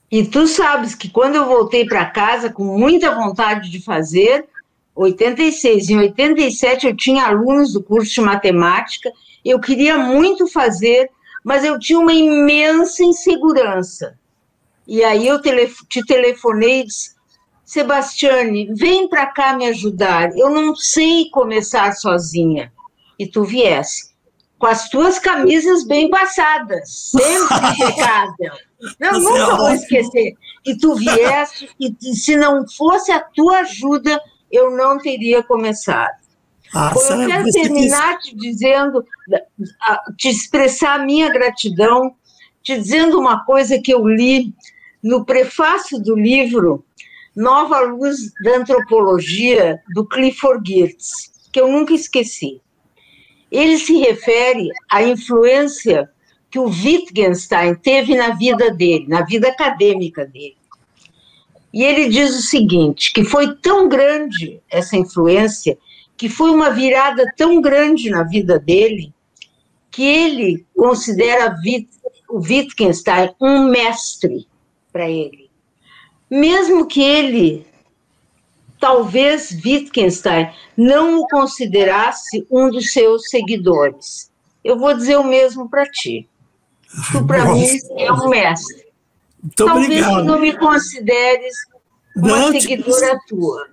E tu sabes que quando eu voltei para casa com muita vontade de fazer, 86, em 87 eu tinha alunos do curso de matemática, eu queria muito fazer, mas eu tinha uma imensa insegurança. E aí eu te telefonei e disse: Sebastiani, vem para cá me ajudar, eu não sei começar sozinha. E tu viesse, com as tuas camisas bem passadas, sempre impecável. Não, nunca vou esquecer. E tu viesse, e se não fosse a tua ajuda, eu não teria começado. Eu quero terminar te dizendo, te expressar a minha gratidão, te dizendo uma coisa que eu li no prefácio do livro Nova Luz da Antropologia, do Clifford Geertz, que eu nunca esqueci. Ele se refere à influência que o Wittgenstein teve na vida dele, na vida acadêmica dele. E ele diz o seguinte, que foi tão grande essa influência, que foi uma virada tão grande na vida dele, que ele considera o Wittgenstein um mestre para ele. Mesmo que ele, talvez Wittgenstein, não o considerasse um dos seus seguidores. Eu vou dizer o mesmo para ti. Tu, para mim, é um mestre. Muito talvez obrigado. Tu não me consideres uma seguidora tua.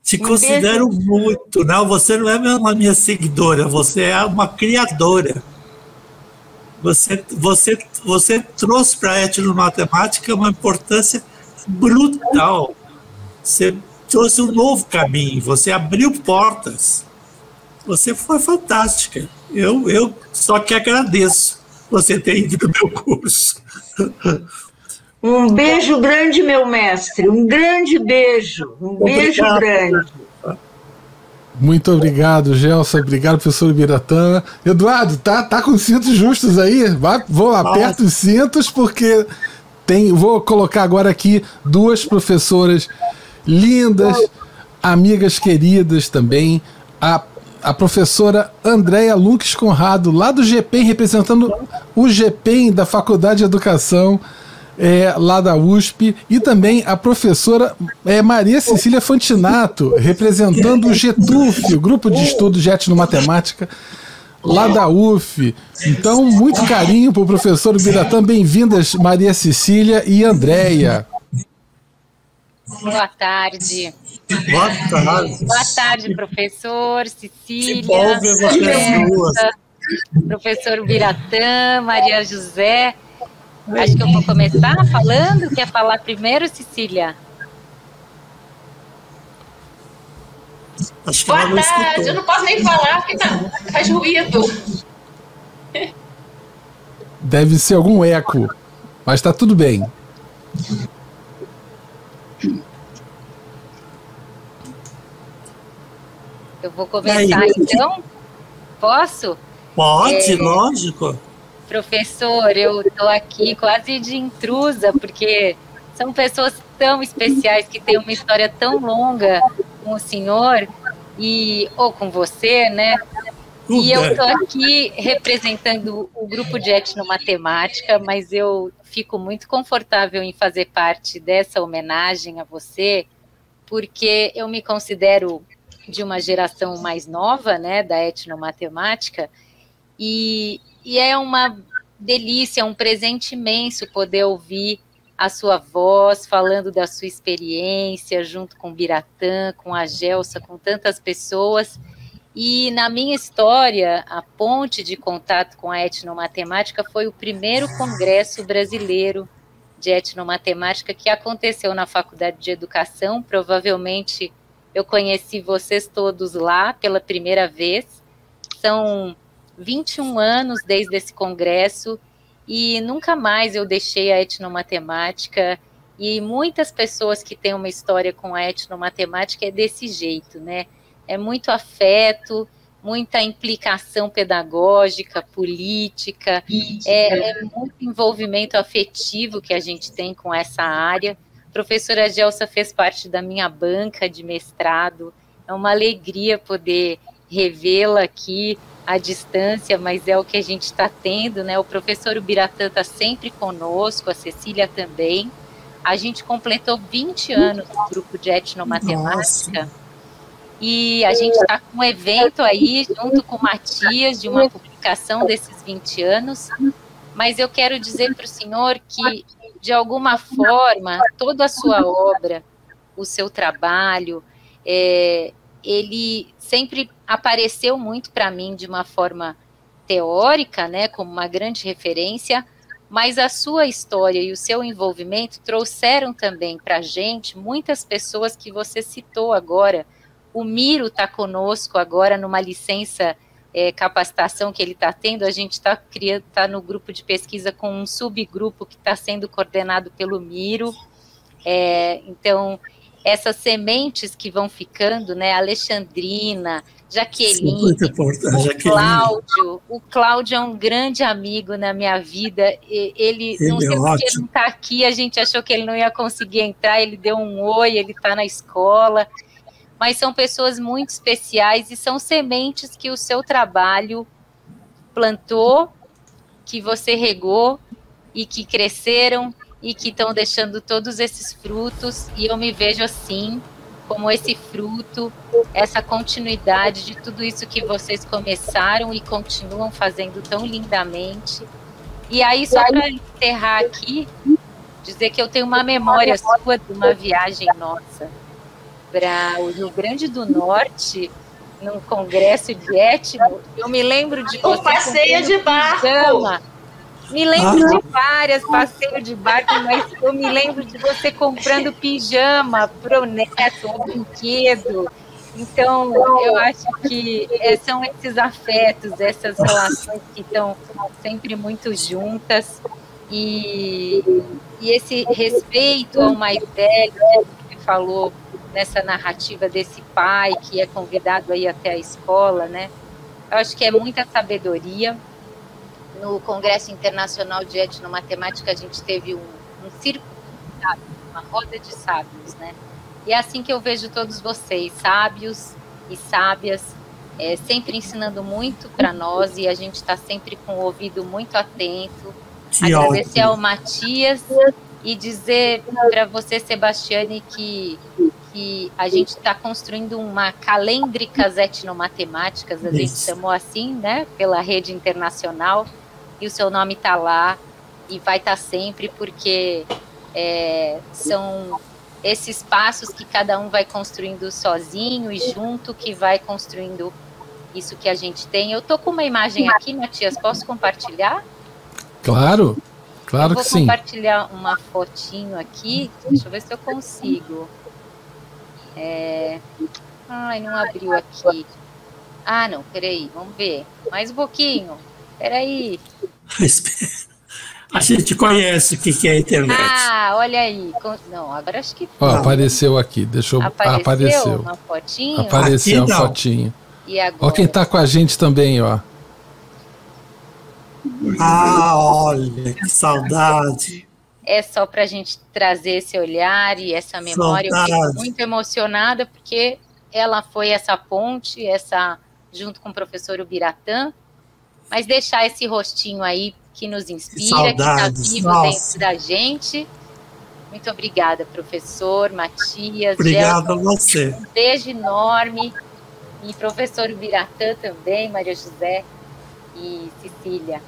Te considero muito. Não, você não é uma minha seguidora, você é uma criadora. Você trouxe para a etnomatemática uma importância brutal. Você trouxe um novo caminho, você abriu portas. Você foi fantástica. Eu só que agradeço você ter ido no meu curso. Um beijo grande, meu mestre. Um grande beijo. Um beijo grande. Muito obrigado, Gelson. Obrigado, professor Ibiratã. Eduardo, tá com os cintos justos aí? Vou aperta os cintos, porque vou colocar agora aqui duas professoras lindas, amigas queridas também. A professora Andréia Lunques Conrado, lá do GPEM, representando o GPEM da Faculdade de Educação, lá da USP, e também a professora Maria Cecília Fantinato, representando o GETUF, o Grupo de Estudos de Etnomatemática, lá da UF. Então, muito carinho para o professor Ubiratã. Bem-vindas, Maria Cecília e Andréia. Boa tarde. Boa tarde. Boa tarde, professor, Cecília. Que bom ver vocês duas. Professor Ubiratã, Maria José. Acho que eu vou começar falando. Quer falar primeiro, Cecília? Acho que Boa tarde. Eu não posso nem falar porque faz ruído. Deve ser algum eco, mas está tudo bem. Eu vou começar, então? Posso? Pode, lógico. Professor, eu estou aqui quase de intrusa, porque são pessoas tão especiais que têm uma história tão longa com o senhor, ou com você, né? E eu estou aqui representando o grupo de etnomatemática, mas eu fico muito confortável em fazer parte dessa homenagem a você, porque eu me considero de uma geração mais nova, né, da etnomatemática, e é uma delícia, um presente imenso poder ouvir a sua voz, falando da sua experiência, junto com o Ubiratã, com a Gelsa, com tantas pessoas. E na minha história, a ponte de contato com a etnomatemática foi o primeiro congresso brasileiro de etnomatemática que aconteceu na Faculdade de Educação. Provavelmente eu conheci vocês todos lá pela primeira vez. São 21 anos desde esse congresso e nunca mais eu deixei a etnomatemática, e muitas pessoas que têm uma história com a etnomatemática é desse jeito, né? É muito afeto, muita implicação pedagógica, política, é muito envolvimento afetivo que a gente tem com essa área. A professora Gelsa fez parte da minha banca de mestrado, é uma alegria poder revê-la aqui à distância, mas é o que a gente está tendo, né? O professor Ubiratã está sempre conosco, a Cecília também. A gente completou 20 anos no grupo de etnomatemática. Nossa. E a gente está com um evento aí, junto com o Matias, de uma publicação desses 20 anos. Mas eu quero dizer para o senhor que, de alguma forma, toda a sua obra, o seu trabalho, ele sempre apareceu muito para mim de uma forma teórica, né, como uma grande referência, mas a sua história e o seu envolvimento trouxeram também para a gente muitas pessoas que você citou agora. O Miro está conosco agora numa licença capacitação que ele está tendo. A gente está no grupo de pesquisa com um subgrupo que está sendo coordenado pelo Miro. Então, essas sementes que vão ficando, né, Alexandrina, Jaqueline, o Cláudio é um grande amigo na minha vida, ele não sei porque ele não está aqui, a gente achou que ele não ia conseguir entrar, ele deu um oi, ele está na escola, mas são pessoas muito especiais e são sementes que o seu trabalho plantou, que você regou e que cresceram e que estão deixando todos esses frutos, e eu me vejo assim, como esse fruto, essa continuidade de tudo isso que vocês começaram e continuam fazendo tão lindamente. E aí, só para encerrar aqui, dizer que eu tenho uma memória sua de uma viagem nossa para o Rio Grande do Norte, num congresso de etno. Eu me lembro de você... O passeio de barco! Me lembro de várias passeios de barco, mas eu me lembro de você comprando pijama para o neto, um brinquedo. Então, eu acho que são esses afetos, essas relações que estão sempre muito juntas. E esse respeito ao mais velho, que você falou nessa narrativa desse pai que é convidado aí até a escola, né? Eu acho que é muita sabedoria. No Congresso Internacional de Etnomatemática, a gente teve um círculo de sábios, uma roda de sábios, né? E é assim que eu vejo todos vocês, sábios e sábias, sempre ensinando muito para nós, e a gente está sempre com o ouvido muito atento. Agradecer ao Matias e dizer para você, Sebastiane, que e a gente está construindo uma calêndricas etnomatemáticas, a gente chamou assim, né, pela rede internacional, e o seu nome está lá e vai estar sempre, porque são esses passos que cada um vai construindo sozinho e junto, que vai construindo isso que a gente tem. Eu tô com uma imagem aqui, Matias, posso compartilhar? Claro, claro que sim. Eu vou compartilhar uma fotinho aqui, deixa eu ver se eu consigo. Ai, não abriu aqui. Ah, não, peraí, vamos ver. Mais um pouquinho, peraí. A gente conhece o que é a internet. Ah, olha aí. Não, agora acho que... Ó, apareceu aqui, deixa eu... Apareceu uma fotinho? Apareceu a fotinho. E agora? Ó quem tá com a gente também, ó. Ah, olha, que saudade. É só para a gente trazer esse olhar e essa memória. Saudade. Eu fico muito emocionada, porque ela foi essa ponte, junto com o professor Ubiratã, mas deixar esse rostinho aí que nos inspira, que está vivo dentro da gente. Muito obrigada, professor Matias. Obrigado a você. Um beijo enorme. E professor Ubiratã também, Maria José e Cecília.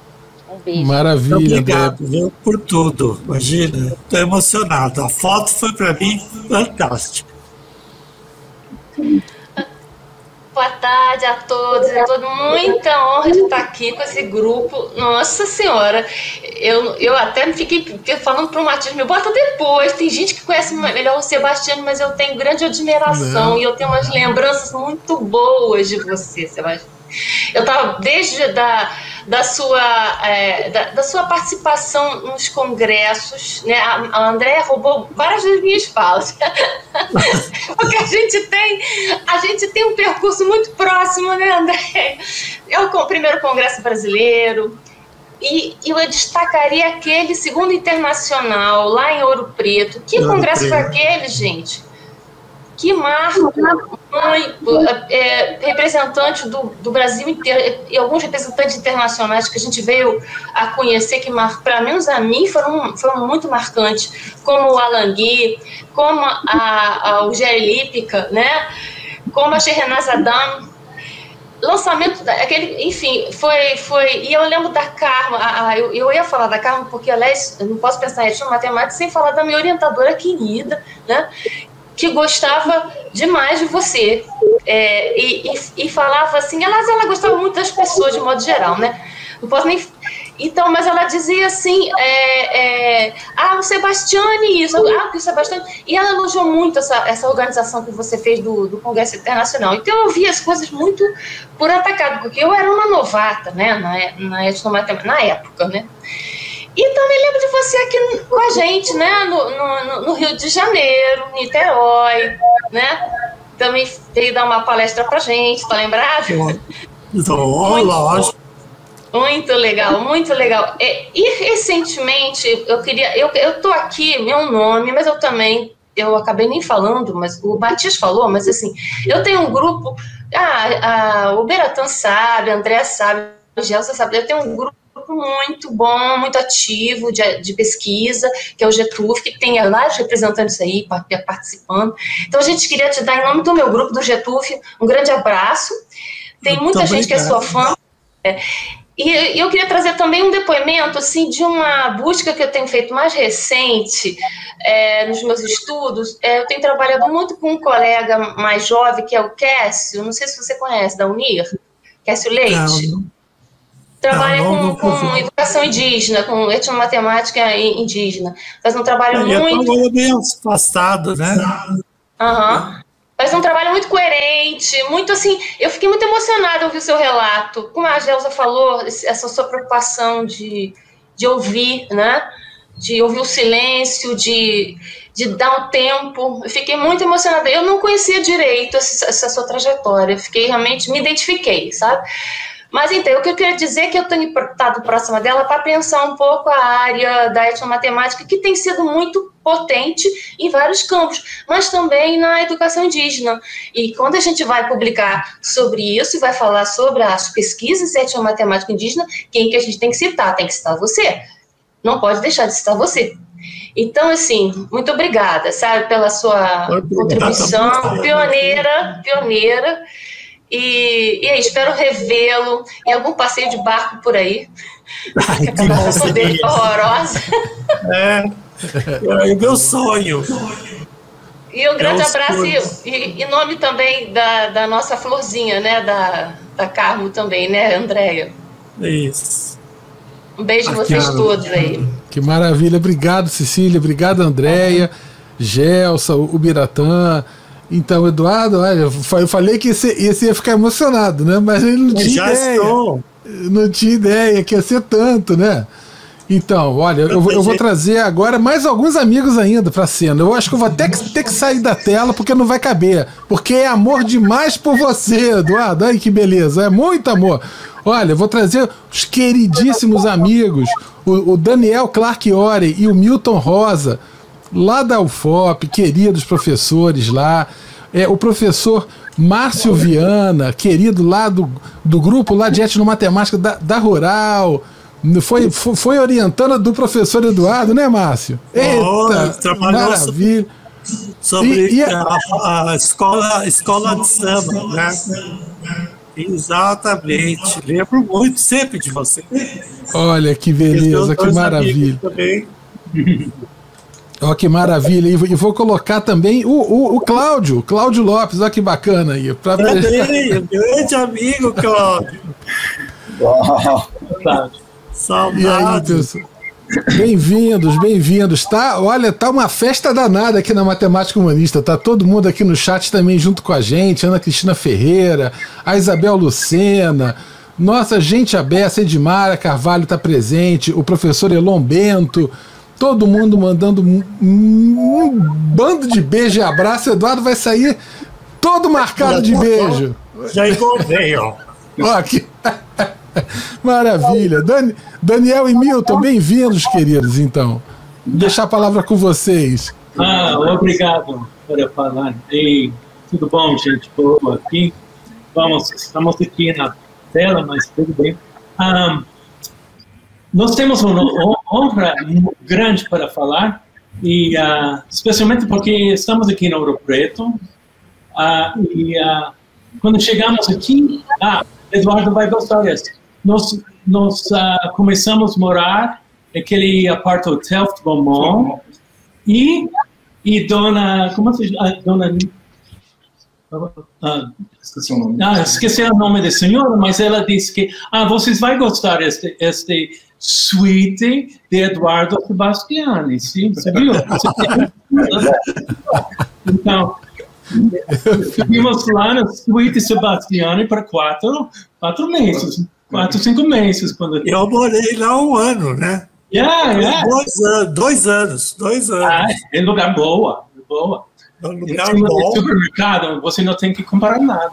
Um beijo. Maravilha, obrigado, viu, por tudo. Imagina, estou emocionado. A foto foi para mim fantástica. Boa tarde a todos. É toda muita honra de estar aqui com esse grupo. Nossa Senhora, eu até fiquei falando para o Matias, me bota depois. Tem gente que conhece melhor o Sebastião, mas eu tenho grande admiração. E eu tenho umas lembranças muito boas de você, Sebastião. Eu estava desde da sua participação nos congressos, né? A Andréa roubou várias das minhas falas, porque a gente tem um percurso muito próximo, né, Andréa? O primeiro congresso brasileiro, e eu destacaria aquele segundo internacional lá em Ouro Preto. Que congresso foi aquele, gente? Que marco, representante do Brasil inteiro, e alguns representantes internacionais que a gente veio a conhecer, que pelo menos a mim foram muito marcantes, como o Alan Gui, como o Jerry Lipka, né? Como a Shehnaz Adam. Lançamento aquele, enfim, foi. E eu lembro da Carma, eu ia falar da Carma, porque, aliás, eu não posso pensar em matemática sem falar da minha orientadora querida, né? Que gostava demais de você, e falava assim, ela gostava muito das pessoas de modo geral, né? Não posso nem... Então, mas ela dizia assim, o Sebastiane isso, o Sebastiane... E ela elogiou muito essa organização que você fez do Congresso Internacional. Então, eu via as coisas muito por atacado, porque eu era uma novata, né, na época, né? E também lembro de você aqui com a gente, né, no Rio de Janeiro, Niterói, né? Também veio dar uma palestra pra gente, tá lembrado? Lógico. Muito legal, muito legal. E recentemente, eu tô aqui, meu nome, mas eu acabei nem falando, mas o Matias falou, mas assim, eu tenho um grupo, o Ubiratã sabe, a André sabe, a Gelsa sabe, eu tenho um grupo muito bom, muito ativo de pesquisa, que é o GETUF, que tem vários representantes aí participando. Então, a gente queria te dar, em nome do meu grupo, do GETUF, um grande abraço. Tem muita gente que é sua fã. E eu queria trazer também um depoimento, assim, de uma busca que eu tenho feito mais recente nos meus estudos. Eu tenho trabalhado muito com um colega mais jovem, que é o Cássio, não sei se você conhece, da UNIR, Cássio Leite. Trabalha com educação indígena, com etnomatemática indígena. Faz um trabalho muito... É bem afastado, né? Faz um trabalho muito coerente, muito assim... Eu fiquei muito emocionada ao ouvir o seu relato. Como a Gelsa falou, essa sua preocupação de ouvir, né? De ouvir o silêncio, de dar um tempo. Eu fiquei muito emocionada. Eu não conhecia direito essa sua trajetória. Realmente me identifiquei, sabe? Mas então, o que eu queria dizer é que eu tenho estado próxima dela para pensar um pouco a área da etnomatemática, que tem sido muito potente em vários campos, mas também na educação indígena. E quando a gente vai publicar sobre isso e vai falar sobre as pesquisas em etnomatemática indígena, quem que a gente tem que citar? Tem que citar você. Não pode deixar de citar você. Então, assim, muito obrigada, sabe, pela sua contribuição, pioneira. E aí, espero revê-lo em algum passeio de barco por aí. Aquela roupa dele horrorosa. É meu sonho. E um grande abraço, e nome também da nossa florzinha, né, da Carmo também, né, Andréia? Isso. Um beijo em vocês todos aí. Que maravilha. Obrigado, Cecília. Obrigado, Andréia, Gelsa, o Biratã. Então, Eduardo, olha, eu falei que esse ia ficar emocionado, né? Mas ele não tinha ideia. Não tinha ideia que ia ser tanto, né? Então, olha, eu vou trazer agora mais alguns amigos ainda pra cena. Eu acho que eu vou até ter que sair da tela, porque não vai caber. Porque é amor demais por você, Eduardo. Ai, que beleza. É muito amor. Olha, eu vou trazer os queridíssimos amigos, o Daniel Clark-Ore e o Milton Rosa, lá da UFOP, queridos professores lá, o professor Márcio Viana, querido lá do grupo lá de etnomatemática da Rural, foi orientando do professor Eduardo, né, Márcio? Eita, maravilha. Sobre a escola de samba, né? Exatamente, lembro muito sempre de você. Olha que beleza, que maravilha. Ó, que maravilha. E vou colocar também o Cláudio Lopes, olha que bacana aí. Grande amigo, Cláudio. Saudades. Bem-vindos. Olha, tá uma festa danada aqui na Matemática Humanista. Tá todo mundo aqui no chat também junto com a gente. Ana Cristina Ferreira, a Isabel Lucena, nossa gente abessa, Edmara Carvalho tá presente, o professor Elon Bento. Todo mundo mandando um bando de beijo e abraço. O Eduardo vai sair todo marcado de beijo. Já encontrei, ó. Ó, que... Maravilha. Daniel e Milton, bem-vindos, queridos, então. Vou deixar a palavra com vocês. Obrigado por falar. E tudo bom, gente? Boa aqui. Estamos aqui na tela, mas tudo bem. Nós temos uma honra grande para falar, e especialmente porque estamos aqui no Ouro Preto, quando chegamos aqui, Eduardo vai gostar disso. Nós começamos a morar naquele apartamento Telft Beaumont, e dona, como se chama? Dona... esqueci o nome. Esqueci o nome da senhora, mas ela disse que vocês vão gostar deste suíte de Eduardo Sebastiani, sim? Você viu? Então, vimos lá na suíte Sebastiani para 4 meses, 5 meses. Eu morei lá 1 ano, né? 2 anos. É lugar boa. No lugar bom. No supermercado, você não tem que comprar nada.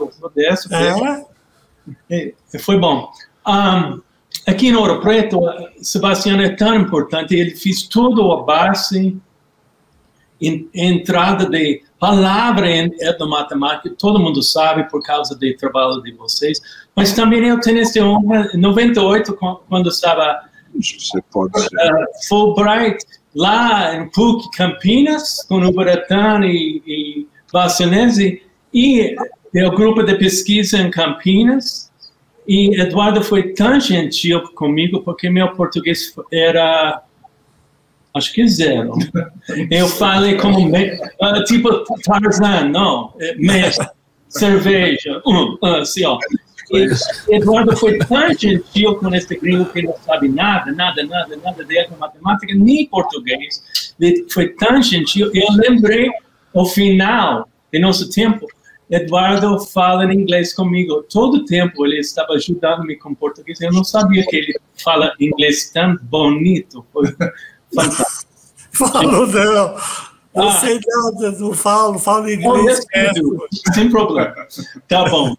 Foi bom. Aqui no Ouro Preto, Sebastião é tão importante, ele fez tudo a base, entrada de palavra em etnomatemática, todo mundo sabe por causa do trabalho de vocês, mas também eu tenho essa honra, em 98, quando estava Fulbright, lá em PUC Campinas, com o Biratã e Bastianese, e o grupo de pesquisa em Campinas. E Eduardo foi tão gentil comigo, porque meu português era, acho que 0. Eu falei como, tipo Tarzan, não, cerveja, assim, ó. E Eduardo foi tão gentil com esse gringo que não sabe nada de matemática, nem português. Ele foi tão gentil. Eu lembrei, ao final de nosso tempo, Eduardo fala em inglês comigo. Todo o tempo ele estava ajudando-me com português. Eu não sabia que ele fala inglês tão bonito. Foi fantástico. Falo não. Não sei nada, não falo inglês. Sem problema. Tá bom.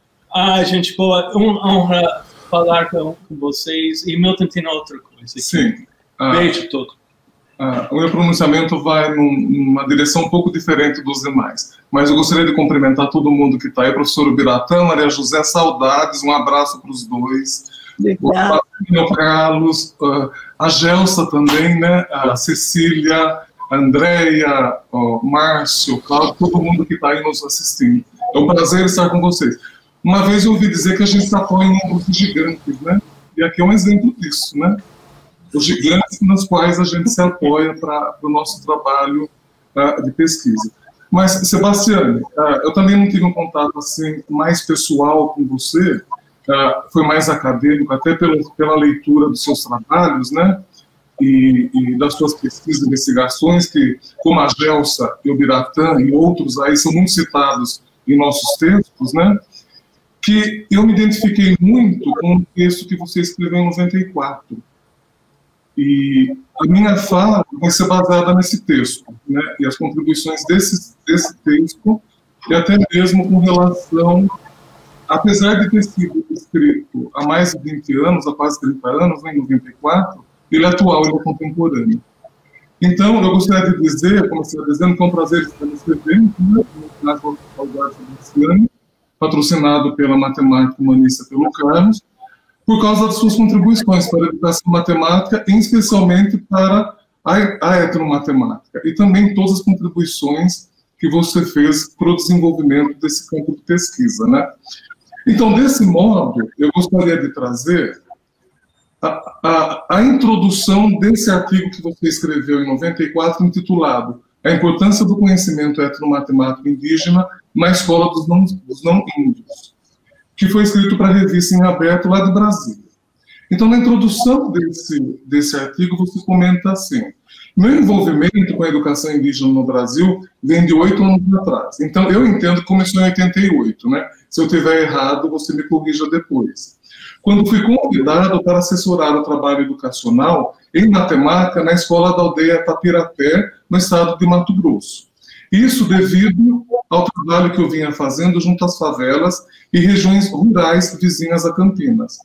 Gente boa, uma honra falar com vocês. E Milton tem outra coisa aqui. Sim. Beijo todo. O meu pronunciamento vai numa direção um pouco diferente dos demais. Mas eu gostaria de cumprimentar todo mundo que está aí, professor Biratã, Maria José, saudades, um abraço para os dois. O Carlos, a Gelsa também, né? A Cecília, Andréia, Márcio, Cláudio, todo mundo que está aí nos assistindo. É um prazer estar com vocês. Uma vez eu ouvi dizer que a gente se apoia em um grupo de gigantes, né? E aqui é um exemplo disso, né? Os gigantes nos quais a gente se apoia para o nosso trabalho de pesquisa. Mas, Sebastiane, eu também não tive um contato assim, mais pessoal com você, foi mais acadêmico, até pela leitura dos seus trabalhos, né? E das suas pesquisas e investigações, que, como a Gelsa e o Biratã e outros aí, são muito citados em nossos textos, né? Que eu me identifiquei muito com o texto que você escreveu em 94. E a minha fala vai ser baseada nesse texto, né? E as contribuições desse texto, e até mesmo com relação, apesar de ter sido escrito há mais de 20 anos, há quase 30 anos, né, em 94, ele é atual, ele é contemporâneo. Então, eu gostaria de dizer, como você está dizendo, que é um prazer estar nesse evento, né, no Saudades desse ano, patrocinado pela matemática humanista pelo Carlos, por causa das suas contribuições para a educação matemática, e especialmente para a heteromatemática, e também todas as contribuições que você fez para o desenvolvimento desse campo de pesquisa, né? Então, desse modo, eu gostaria de trazer a introdução desse artigo que você escreveu em 94, intitulado A Importância do Conhecimento Heteromatemático Indígena na Escola dos Não-Índios, que foi escrito para a revista Em Aberto, lá de Brasília. Então, na introdução desse artigo, você comenta assim: meu envolvimento com a educação indígena no Brasil vem de 8 anos atrás. Então, eu entendo que começou em 88, né? Se eu estiver errado, você me corrija depois. Quando fui convidado para assessorar o trabalho educacional em matemática na escola da aldeia Tapirapé, no estado de Mato Grosso. Isso devido ao trabalho que eu vinha fazendo junto às favelas e regiões rurais vizinhas a Campinas.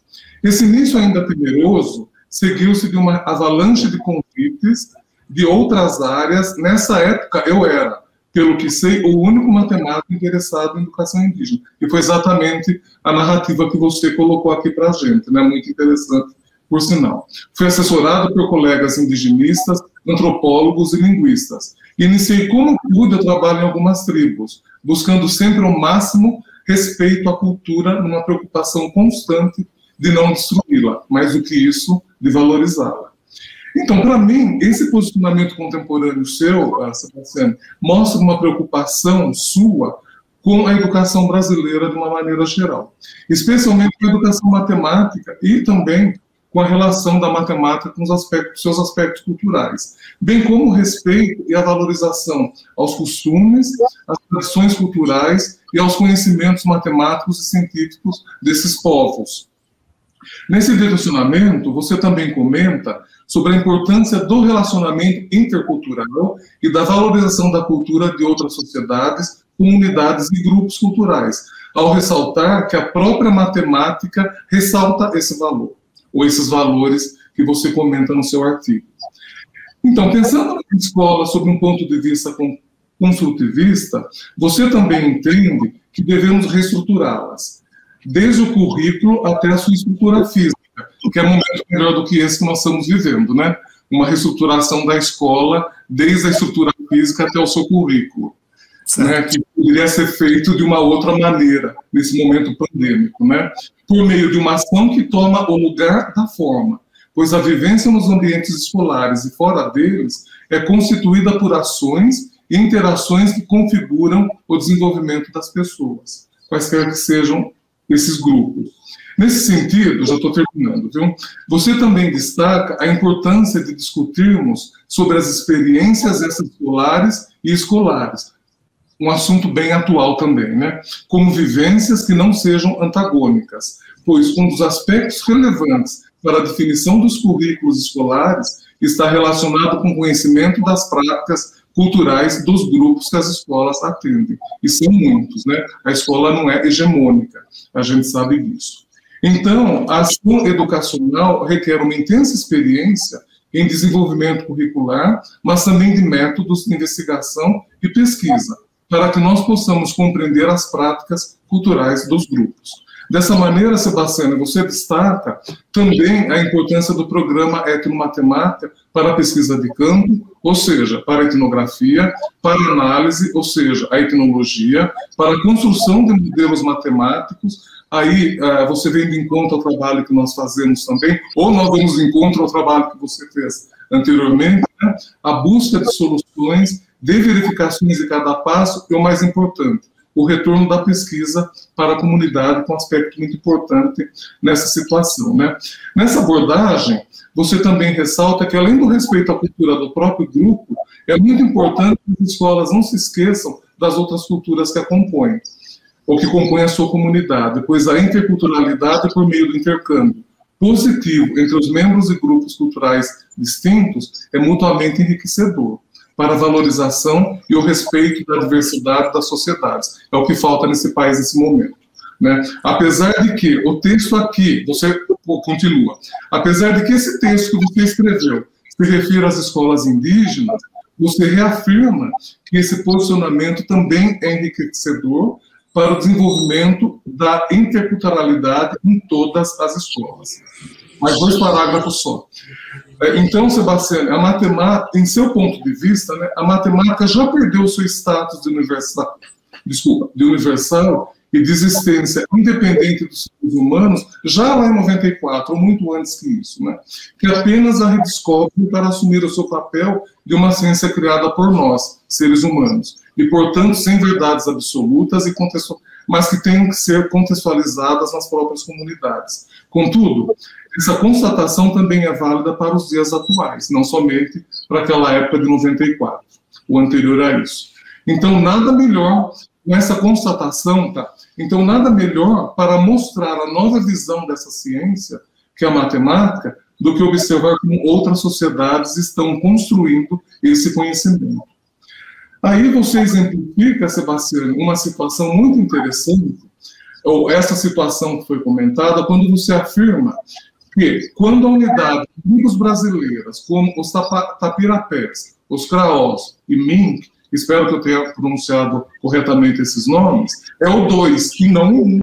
Esse início ainda temeroso seguiu-se de uma avalanche de convites de outras áreas. Nessa época, eu era, pelo que sei, o único matemático interessado em educação indígena. E foi exatamente a narrativa que você colocou aqui para a gente, né? Muito interessante, por sinal. Fui assessorado por colegas indigenistas, antropólogos e linguistas. Iniciei como pude o trabalho em algumas tribos, buscando sempre o máximo respeito à cultura, numa preocupação constante de não destruí-la, mais do que isso, de valorizá-la. Então, para mim, esse posicionamento contemporâneo seu, Sebastiane, mostra uma preocupação sua com a educação brasileira de uma maneira geral, especialmente com a educação matemática e também com a relação da matemática com os seus aspectos culturais, bem como o respeito e a valorização aos costumes, às tradições culturais e aos conhecimentos matemáticos e científicos desses povos. Nesse direcionamento, você também comenta sobre a importância do relacionamento intercultural e da valorização da cultura de outras sociedades, comunidades e grupos culturais, ao ressaltar que a própria matemática ressalta esse valor, ou esses valores que você comenta no seu artigo. Então, pensando na escola sob um ponto de vista construtivista, você também entende que devemos reestruturá-las, desde o currículo até a sua estrutura física, que é um momento melhor do que esse que nós estamos vivendo, né? Uma reestruturação da escola, desde a estrutura física até o seu currículo, né? Que poderia ser feito de uma outra maneira, nesse momento pandêmico, né? Por meio de uma ação que toma o lugar da forma, pois a vivência nos ambientes escolares e fora deles é constituída por ações e interações que configuram o desenvolvimento das pessoas, quaisquer que sejam esses grupos. Nesse sentido, já estou terminando, viu? Você também destaca a importância de discutirmos sobre as experiências extraescolares e escolares, um assunto bem atual também, né? Como vivências que não sejam antagônicas, pois um dos aspectos relevantes para a definição dos currículos escolares está relacionado com o conhecimento das práticas culturais dos grupos que as escolas atendem. E são muitos, né? A escola não é hegemônica, a gente sabe disso. Então, a ação educacional requer uma intensa experiência em desenvolvimento curricular, mas também de métodos de investigação e pesquisa, para que nós possamos compreender as práticas culturais dos grupos. Dessa maneira, Sebastiane, você destaca também a importância do programa Heteromatemática para a pesquisa de campo, ou seja, para a etnografia, para a análise, ou seja, a etnologia, para a construção de modelos matemáticos. Aí você vem de encontro ao trabalho que nós fazemos também, ou nós vamos de encontro ao trabalho que você fez anteriormente, né? A busca de soluções, de verificações de cada passo, e o mais importante, o retorno da pesquisa para a comunidade, com um aspecto muito importante nessa situação, né? Nessa abordagem, você também ressalta que, além do respeito à cultura do próprio grupo, é muito importante que as escolas não se esqueçam das outras culturas que a compõem, ou que compõem a sua comunidade, pois a interculturalidade, por meio do intercâmbio positivo entre os membros e grupos culturais distintos, é mutuamente enriquecedor para a valorização e o respeito da diversidade das sociedades. É o que falta nesse país nesse momento, né? Apesar de que o texto aqui, você continua, apesar de que esse texto que você escreveu se refere às escolas indígenas, você reafirma que esse posicionamento também é enriquecedor para o desenvolvimento da interculturalidade em todas as escolas. Mais 2 parágrafos só. Então, Sebastião, a matemática, em seu ponto de vista, né, a matemática já perdeu seu status de universal e de existência independente dos seres humanos, já lá em 94, ou muito antes que isso, né, que apenas a redescobre para assumir o seu papel de uma ciência criada por nós, seres humanos, e, portanto, sem verdades absolutas, mas que tenham que ser contextualizadas nas próprias comunidades. Contudo, essa constatação também é válida para os dias atuais, não somente para aquela época de 94, o anterior a isso. Então, nada melhor com essa constatação, tá? Então, nada melhor para mostrar a nova visão dessa ciência, que é a matemática, do que observar como outras sociedades estão construindo esse conhecimento. Aí você exemplifica, Sebastião, uma situação muito interessante, ou essa situação que foi comentada, quando você afirma que, quando a unidade de tribos brasileiras, como os Tapirapés, os Craós e Mink, espero que eu tenha pronunciado corretamente esses nomes, é o 2 e não o 1.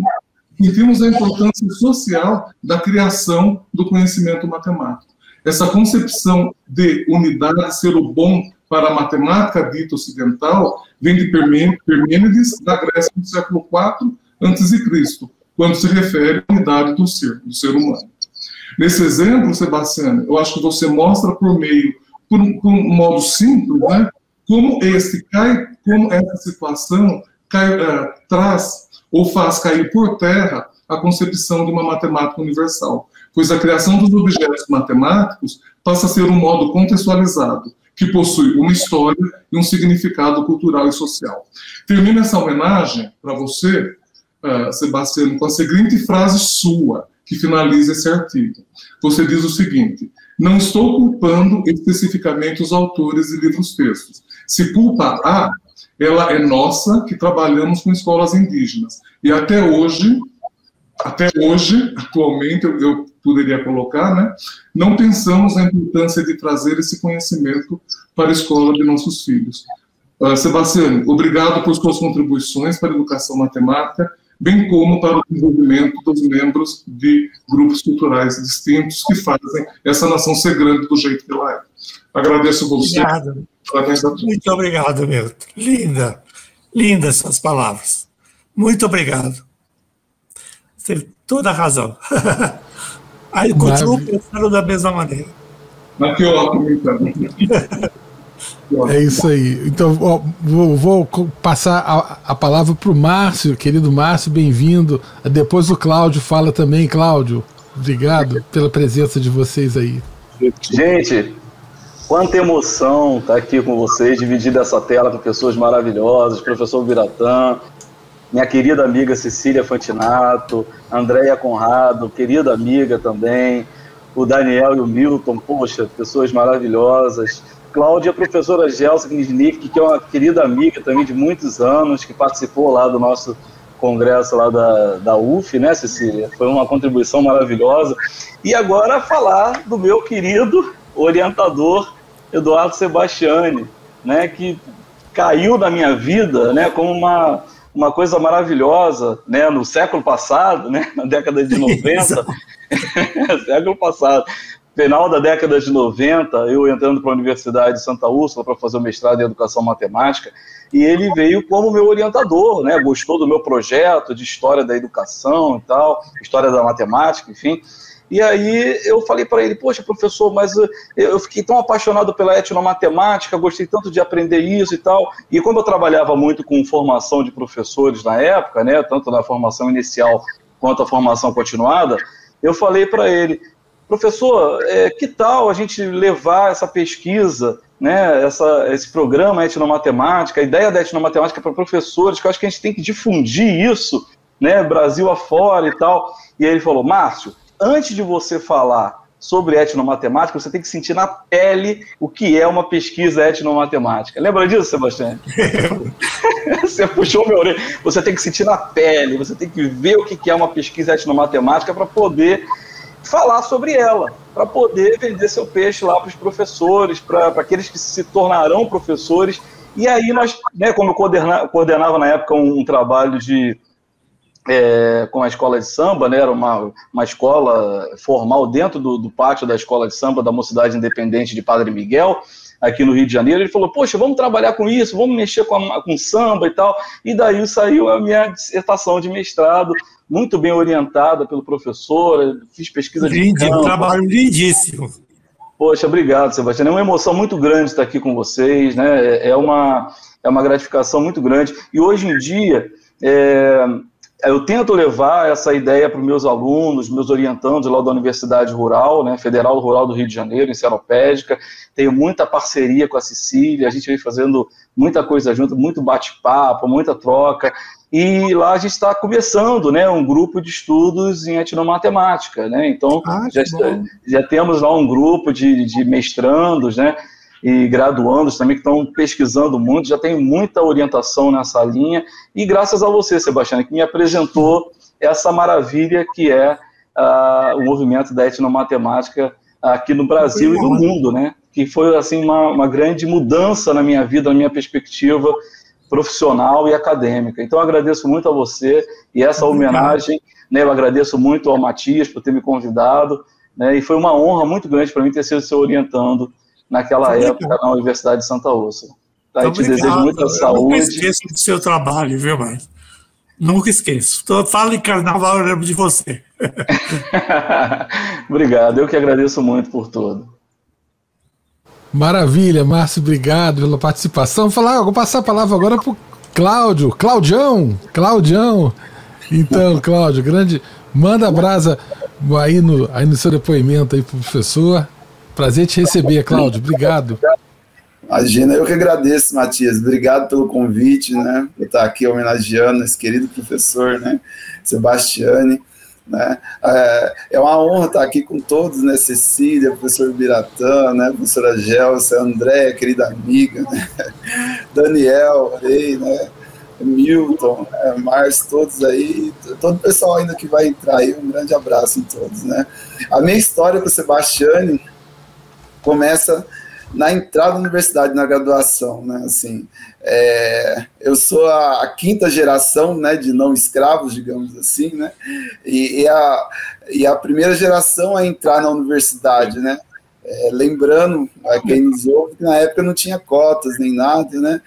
E temos a importância social da criação do conhecimento matemático. Essa concepção de unidade ser o bom para a matemática dita ocidental vem de Parmênides, da Grécia do século IV a.C., quando se refere à unidade do ser humano. Nesse exemplo, Sebastião, eu acho que você mostra por um modo simples, né, como essa situação traz ou faz cair por terra a concepção de uma matemática universal, pois a criação dos objetos matemáticos passa a ser um modo contextualizado, que possui uma história e um significado cultural e social. Termino essa homenagem para você, Sebastião, com a seguinte frase sua, que finaliza esse artigo. Você diz o seguinte: não estou culpando especificamente os autores de livros-textos. Se culpa há, ela é nossa, que trabalhamos com escolas indígenas. E até hoje, atualmente, eu poderia colocar, né, não pensamos na importância de trazer esse conhecimento para a escola de nossos filhos. Sebastião, obrigado por suas contribuições para a educação matemática, bem como para o desenvolvimento dos membros de grupos culturais distintos que fazem essa nação ser grande do jeito que ela é. Agradeço você. Obrigado. Muito obrigado, Milton. Lindas essas palavras. Muito obrigado. Você tem toda a razão. Aí continuo pensando da mesma maneira. Mas que ótimo, então. É isso aí. Então, ó, vou passar a palavra para o Márcio, querido Márcio, bem-vindo. Depois o Cláudio fala também. Cláudio, obrigado pela presença de vocês aí. Gente, quanta emoção estar aqui com vocês, dividir essa tela com pessoas maravilhosas, professor Biratã, minha querida amiga Cecília Fantinato, Andréia Conrado, querida amiga também, o Daniel e o Milton, poxa, pessoas maravilhosas. Cláudia, a professora Gelsa Knisnik, que é uma querida amiga também de muitos anos, que participou lá do nosso congresso lá da UF, né, Cecília? Foi uma contribuição maravilhosa. E agora falar do meu querido orientador, Eduardo Sebastiani, né, que caiu na minha vida, né, como uma coisa maravilhosa, né, no século passado, né, na década de 90, século passado. final da década de 90, eu entrando para a Universidade de Santa Úrsula para fazer o mestrado em Educação Matemática, e ele veio como meu orientador, né? Gostou do meu projeto de História da Educação e tal, História da Matemática, enfim. E aí eu falei para ele, poxa, professor, mas eu fiquei tão apaixonado pela etnomatemática, gostei tanto de aprender isso e tal. E como eu trabalhava muito com formação de professores na época, né, tanto na formação inicial quanto a formação continuada, eu falei para ele, professor, que tal a gente levar essa pesquisa, né, esse programa etnomatemática, a ideia da etnomatemática para professores, que eu acho que a gente tem que difundir isso, né, Brasil afora e tal. E aí ele falou, Márcio, antes de você falar sobre etnomatemática, você tem que sentir na pele o que é uma pesquisa etnomatemática. Lembra disso, Sebastião? Você puxou meu orelha. Você tem que sentir na pele, você tem que ver o que é uma pesquisa etnomatemática para poder falar sobre ela, para poder vender seu peixe lá para os professores, para aqueles que se tornarão professores. E aí nós, né, como eu coordenava na época um trabalho com a escola de samba, né, era uma escola formal dentro do pátio da escola de samba da Mocidade Independente de Padre Miguel, aqui no Rio de Janeiro. Ele falou, poxa, vamos trabalhar com isso, vamos mexer com samba e tal, e daí saiu a minha dissertação de mestrado, muito bem orientada pelo professor, fiz pesquisa de campo. Trabalho lindíssimo. Poxa, obrigado, Sebastião, é uma emoção muito grande estar aqui com vocês, né, é uma gratificação muito grande, e hoje em dia, eu tento levar essa ideia para os meus alunos, meus orientandos lá da Universidade Rural, né, Federal Rural do Rio de Janeiro, em Seropédica. Tenho muita parceria com a Cecília, a gente vem fazendo muita coisa junto, muito bate-papo, muita troca. E lá a gente está começando, né, um grupo de estudos em etnomatemática, né? Então, já temos lá um grupo de mestrandos, né, e graduandos também que estão pesquisando muito, já tem muita orientação nessa linha, e graças a você, Sebastião, que me apresentou essa maravilha que é o movimento da etnomatemática aqui no Brasil e no mundo, né? Que foi assim uma grande mudança na minha vida, na minha perspectiva profissional e acadêmica. Então eu agradeço muito a você, e essa homenagem, né, eu agradeço muito ao Matias por ter me convidado, né, e foi uma honra muito grande para mim ter sido seu orientando naquela época na Universidade de Santa Úrsula. Tá, eu te desejo muita saúde. Nunca esqueço do seu trabalho, viu, Márcio? Nunca esqueço. Falo em carnaval, eu lembro de você. Obrigado, eu que agradeço muito por tudo. Maravilha, Márcio, obrigado pela participação. Vou passar a palavra agora para o Claudião. Então, Cláudio, manda a brasa aí no seu depoimento aí para o professor. Prazer te receber, Cláudio. Obrigado. Imagina, eu que agradeço, Matias. Obrigado pelo convite, né? Por estar aqui homenageando esse querido professor, né? Sebastiane, né? É uma honra estar aqui com todos, né? Cecília, professor Biratã, né? Professora Gelsa, Andréia, querida amiga, né? Daniel, Rei, né? Milton, Márcio, todos aí, todo o pessoal ainda que vai entrar aí, um grande abraço em todos, né? A minha história com o Sebastiane começa na entrada da universidade, na graduação, né, assim, eu sou a quinta geração, né, de não escravos, digamos assim, né, e a primeira geração a entrar na universidade, né, lembrando a quem nos ouve que na época não tinha cotas nem nada, né,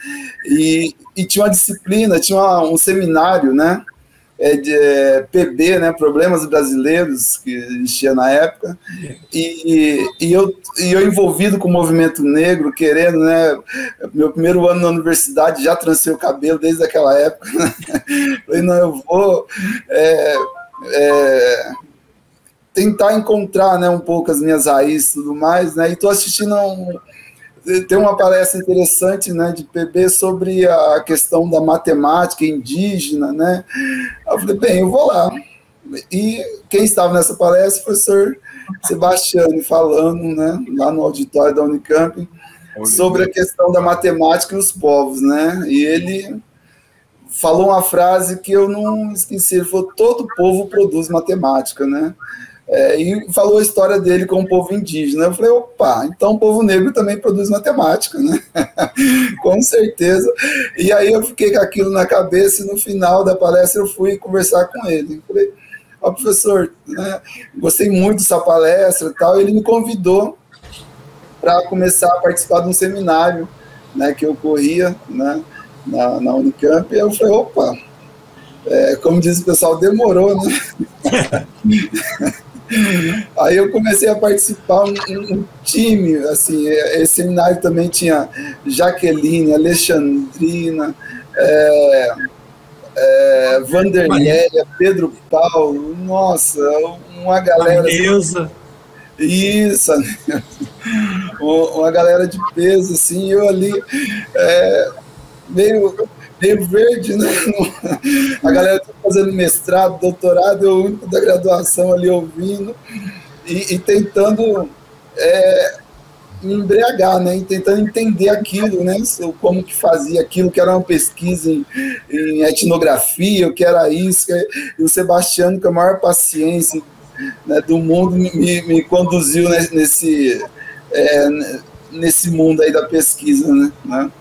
e tinha uma disciplina, tinha um seminário, né, de PB, né, Problemas Brasileiros, que existia na época, e eu envolvido com o movimento negro, querendo, né, meu primeiro ano na universidade, já trancei o cabelo desde aquela época, né? Falei, não, eu vou tentar encontrar, né, um pouco as minhas raízes e tudo mais, né, e estou assistindo tem uma palestra interessante, né, de PB sobre a questão da matemática indígena, né? Eu falei, bem, eu vou lá. E quem estava nessa palestra foi o professor Sebastiane falando, né, lá no auditório da Unicamp, sobre a questão da matemática e os povos, né? E ele falou uma frase que eu não esqueci, ele falou, todo povo produz matemática, né? E falou a história dele com o povo indígena. Eu falei, opa, então o povo negro também produz matemática, né? Com certeza. E aí eu fiquei com aquilo na cabeça e no final da palestra eu fui conversar com ele. Eu falei, ó, professor, né, gostei muito dessa palestra e tal, ele me convidou para começar a participar de um seminário, né, que ocorria, né, na Unicamp, e eu falei, opa, como diz o pessoal, demorou, né? Aí eu comecei a participar um time, assim, esse seminário também tinha Jaqueline, Alexandrina, Vanderléia, Pedro Paulo, nossa, uma galera... Neuza. Isso, uma galera de peso, assim, eu ali, meio verde, né? A galera fazendo mestrado, doutorado, eu o único da graduação ali ouvindo e tentando me embriagar, né? E tentando entender aquilo, né? Como que fazia aquilo, que era uma pesquisa em etnografia, o que era isso, e o Sebastiano, com a maior paciência, né, do mundo, me conduziu nesse mundo aí da pesquisa, né?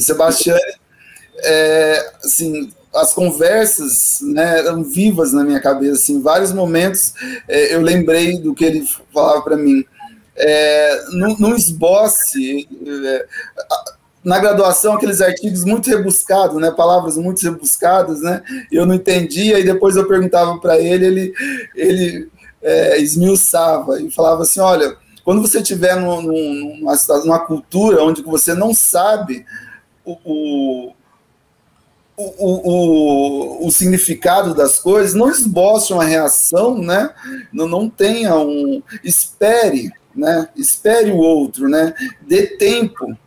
Sebastião, assim, as conversas, né, eram vivas na minha cabeça, assim, em vários momentos eu lembrei do que ele falava para mim. Não esboce, na graduação, aqueles artigos muito rebuscados, né, palavras muito rebuscadas, né, eu não entendia, e depois eu perguntava para ele esmiuçava e falava assim, olha, quando você estiver numa cultura onde você não sabe o significado das coisas, não esboce uma reação, né? Não tenha espere, né? Espere o outro, né? Dê tempo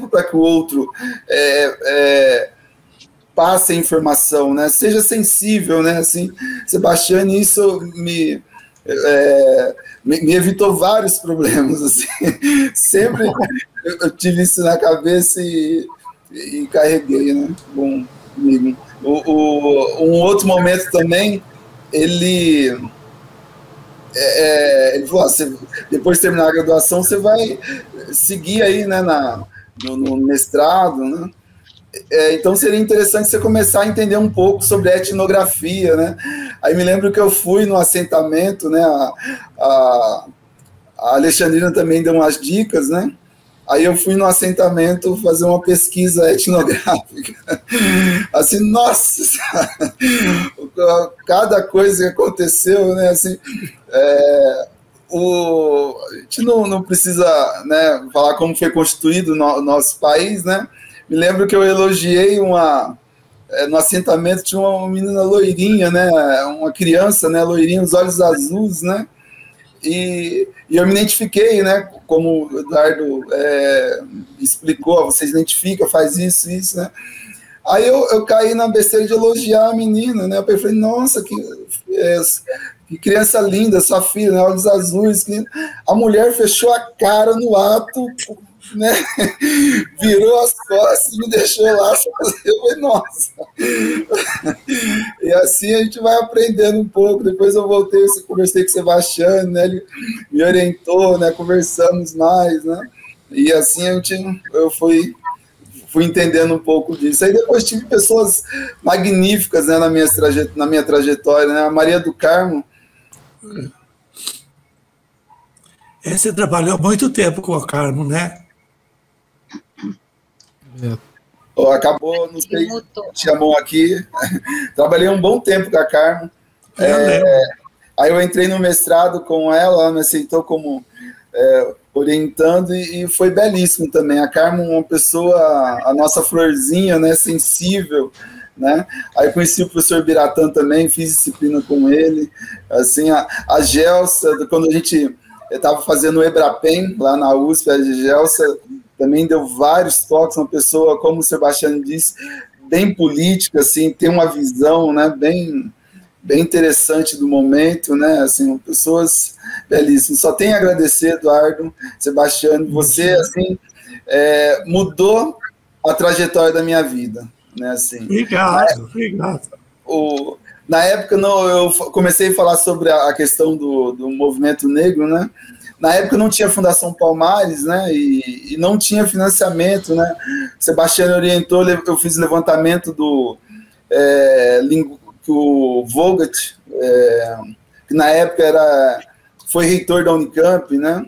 para que o outro passe a informação, né? Seja sensível, né? Assim, Sebastião, isso me evitou vários problemas, assim. Sempre eu tive isso na cabeça e carreguei, né? Bom, comigo. Um outro momento também, ele falou, depois de terminar a graduação, você vai seguir aí, né, no mestrado, né? Então seria interessante você começar a entender um pouco sobre etnografia, né? Aí me lembro que eu fui no assentamento, né? A Alexandrina também deu umas dicas, né? Aí eu fui no assentamento fazer uma pesquisa etnográfica. Assim, nossa, cada coisa que aconteceu, né? Assim, a gente não precisa, né, falar como foi constituído o nosso país, né? Me lembro que eu elogiei no assentamento tinha uma menina loirinha, né? Uma criança, né? Loirinha, os olhos azuis, né? E eu me identifiquei, né? Como o Eduardo explicou, você se identifica, faz isso, né? Aí eu caí na besteira de elogiar a menina, né? Eu falei, nossa, que criança linda, sua filha, né? Olhos azuis. A mulher fechou a cara no ato, né? Virou as costas e me deixou lá. Eu falei, nossa. E assim a gente vai aprendendo um pouco. Depois eu voltei, conversei com o Sebastião, né? Ele me orientou, né? Conversamos mais, né? E assim eu fui entendendo um pouco disso. Aí depois tive pessoas magníficas, né, na minha trajetória, né? A Maria do Carmo. Você trabalhou muito tempo com a Carmo, né? Acabou, não sei, chamou aqui. Trabalhei um bom tempo com a Carmo. Aí eu entrei no mestrado com ela me aceitou como orientando e foi belíssimo também. A Carmo, uma pessoa, a nossa florzinha, né, sensível, né? Aí conheci o professor Biratã também, fiz disciplina com ele. Assim, a Gelsa, quando a gente estava fazendo o Ebrapem lá na USP, a Gelsa também deu vários toques, uma pessoa, como o Sebastião disse, bem política, assim, tem uma visão, né, bem interessante do momento, né, assim, pessoas belíssimas. Só tenho a agradecer, Eduardo, Sebastião, você, assim, mudou a trajetória da minha vida, né, assim. Obrigado. Na época, eu comecei a falar sobre a questão do movimento negro, né. Na época não tinha Fundação Palmares, né, e não tinha financiamento, né. Sebastião orientou, eu fiz levantamento o Vogt, que na época foi reitor da Unicamp, né?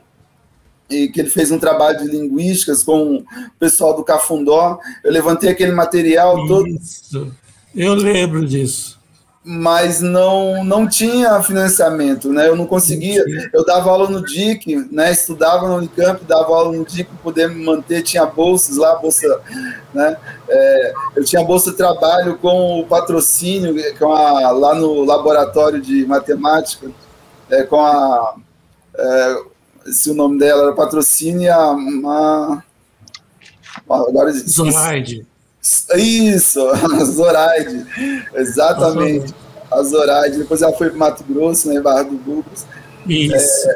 E que ele fez um trabalho de linguísticas com o pessoal do Cafundó. Eu levantei aquele material todo. Isso, eu lembro disso. Mas não tinha financiamento, né? Eu não conseguia. Eu dava aula no DIC, né? Estudava na Unicamp, dava aula no DIC para poder me manter. Tinha bolsas lá, né? Eu tinha bolsa de trabalho com o patrocínio, lá no laboratório de matemática, se o nome dela era patrocínio, agora Zoraide. Isso, a Zoraide, exatamente, a Zoraide. Depois ela foi para Mato Grosso, né, Barra do Bugres. Isso.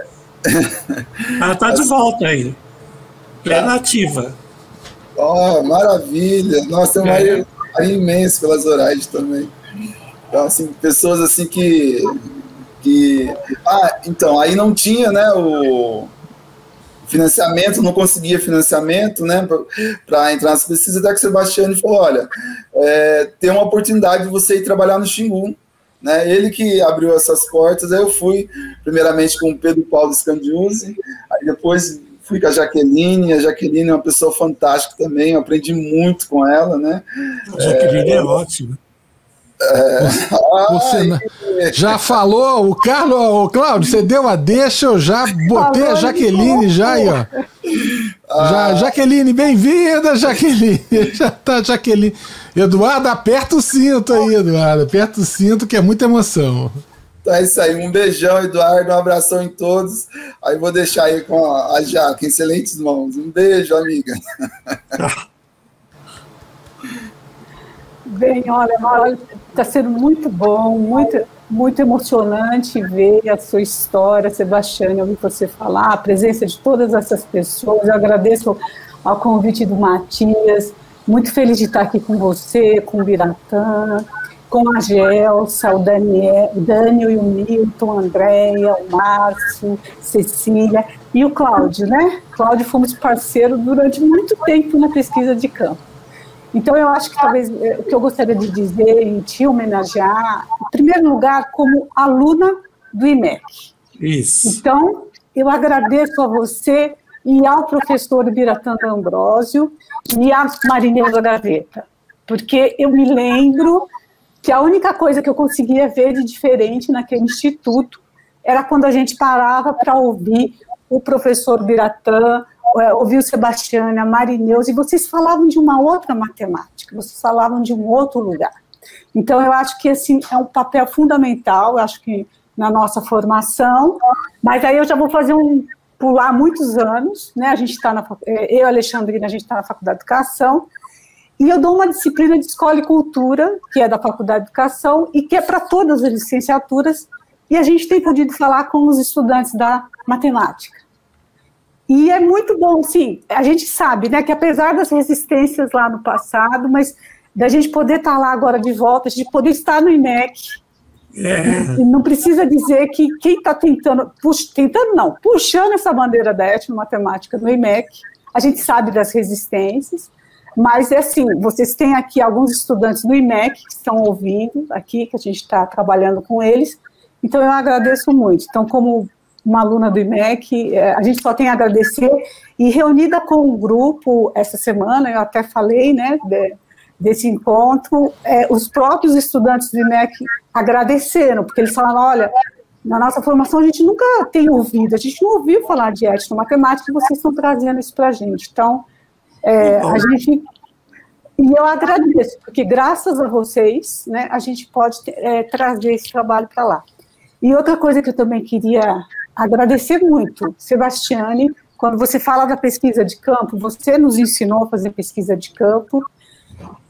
Ela está de volta aí, nativa. Maravilha, nossa, tem um carinho imenso pela Zoraide também. Então, assim, pessoas assim que... então, aí não tinha, né, o financiamento, não conseguia financiamento, né, para entrar nas pesquisas, até que o Sebastiani falou, olha, tem uma oportunidade de você ir trabalhar no Xingu, né, ele que abriu essas portas. Aí eu fui, primeiramente com o Pedro Paulo Scandiuzzi, aí depois fui com a Jaqueline é uma pessoa fantástica também, eu aprendi muito com ela, né. A Jaqueline é ótima. Você já falou, o Cláudio, você deu a deixa, eu já botei a Jaqueline já aí, ó. Jaqueline, bem-vinda, Jaqueline. Já tá, Jaqueline. Eduardo, aperta o cinto aí, Eduardo. Aperta o cinto, que é muita emoção. Tá, isso aí. Um beijão, Eduardo. Um abração em todos. Aí vou deixar aí com a Jaque, em excelentes mãos. Um beijo, amiga. Bem, olha, está sendo muito bom, muito emocionante ver a sua história, Sebastiani, ouvir você falar, a presença de todas essas pessoas. Eu agradeço ao convite do Matias, muito feliz de estar aqui com você, com o Biratã, com a Gelsa, o Daniel e o Milton, a Andréia, o Márcio, Cecília e o Cláudio, né? Cláudio, fomos parceiros durante muito tempo na pesquisa de campo. Então, eu acho que talvez o que eu gostaria de dizer e te homenagear, em primeiro lugar, como aluna do IMEC. Isso. Então, eu agradeço a você e ao professor Biratã D'Ambrosio e a Marineuza Gaveta, porque eu me lembro que a única coisa que eu conseguia ver de diferente naquele instituto era quando a gente parava para ouvir o professor Biratã, ouvir o Sebastiani, a Marineuza, e vocês falavam de uma outra matemática, vocês falavam de um outro lugar. Então, eu acho que assim, é um papel fundamental, eu acho que na nossa formação, mas aí eu já vou pular muitos anos, né? A gente está eu e a Alexandrina, a gente está na Faculdade de Educação, e eu dou uma disciplina de Escola e Cultura, que é da Faculdade de Educação, e que é para todas as licenciaturas, e a gente tem podido falar com os estudantes da matemática. E é muito bom, sim, a gente sabe, né, que apesar das resistências lá no passado, mas da gente poder estar lá agora de volta, a gente poder estar no IMEC, e não precisa dizer que quem está puxando essa bandeira da etnomatemática no IMEC, a gente sabe das resistências, mas é assim, vocês têm aqui alguns estudantes do IMEC que estão ouvindo aqui, que a gente está trabalhando com eles, então eu agradeço muito. Então, como uma aluna do IMEC, a gente só tem a agradecer, e reunida com o grupo essa semana, eu até falei, né, desse encontro, os próprios estudantes do IMEC agradeceram, porque eles falaram, olha, na nossa formação a gente nunca tem ouvido, a gente não ouviu falar de etnomatemática, e vocês estão trazendo isso para a gente. Então, a gente... E eu agradeço, porque graças a vocês, né, a gente pode trazer esse trabalho para lá. E outra coisa que eu também queria agradecer muito, Sebastiani, quando você fala da pesquisa de campo, você nos ensinou a fazer pesquisa de campo,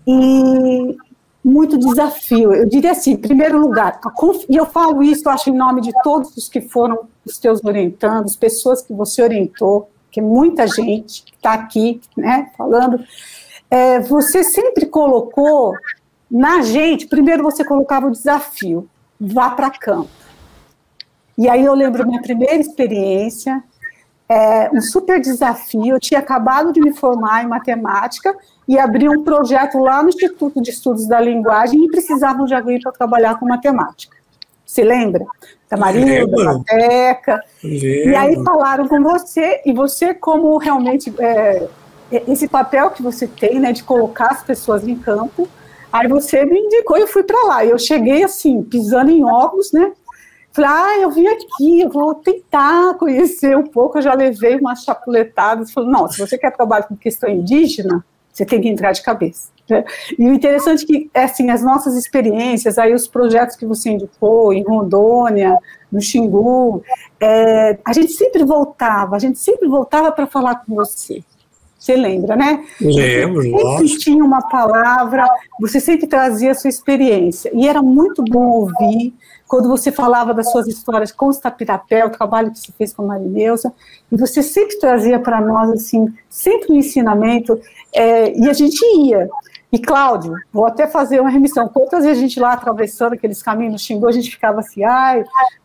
e muito desafio. Eu diria assim, em primeiro lugar, e eu falo isso, eu acho, em nome de todos os que foram os teus orientandos, pessoas que você orientou, que muita gente que está aqui, né, falando, você sempre colocou na gente, primeiro você colocava o desafio, vá para campo. E aí eu lembro minha primeira experiência, um super desafio, eu tinha acabado de me formar em matemática, e abriam um projeto lá no Instituto de Estudos da Linguagem e precisavam de alguém para trabalhar com matemática. Você lembra? Da Marilda, da Teca. E aí falaram com você, e você, como realmente esse papel que você tem, né, de colocar as pessoas em campo, aí você me indicou e eu fui para lá. Eu cheguei assim, pisando em ovos, né? Falei, eu vim aqui, eu vou tentar conhecer um pouco. Eu já levei umas chapuletadas. Falei, não, se você quer trabalhar com questão indígena, você tem que entrar de cabeça. Né? E o interessante é que, assim, as nossas experiências, aí os projetos que você indicou em Rondônia, no Xingu, a gente sempre voltava para falar com você. Você lembra, né? Lembro, sempre tinha uma palavra, você sempre trazia a sua experiência. E era muito bom ouvir quando você falava das suas histórias com os Tapirapé, o trabalho que você fez com a Marineusa, e você sempre trazia para nós, assim, sempre um ensinamento, e a gente ia. E, Cláudio, vou até fazer uma remissão. Quantas vezes a gente lá atravessando aqueles caminhos no Xingu, a gente ficava assim,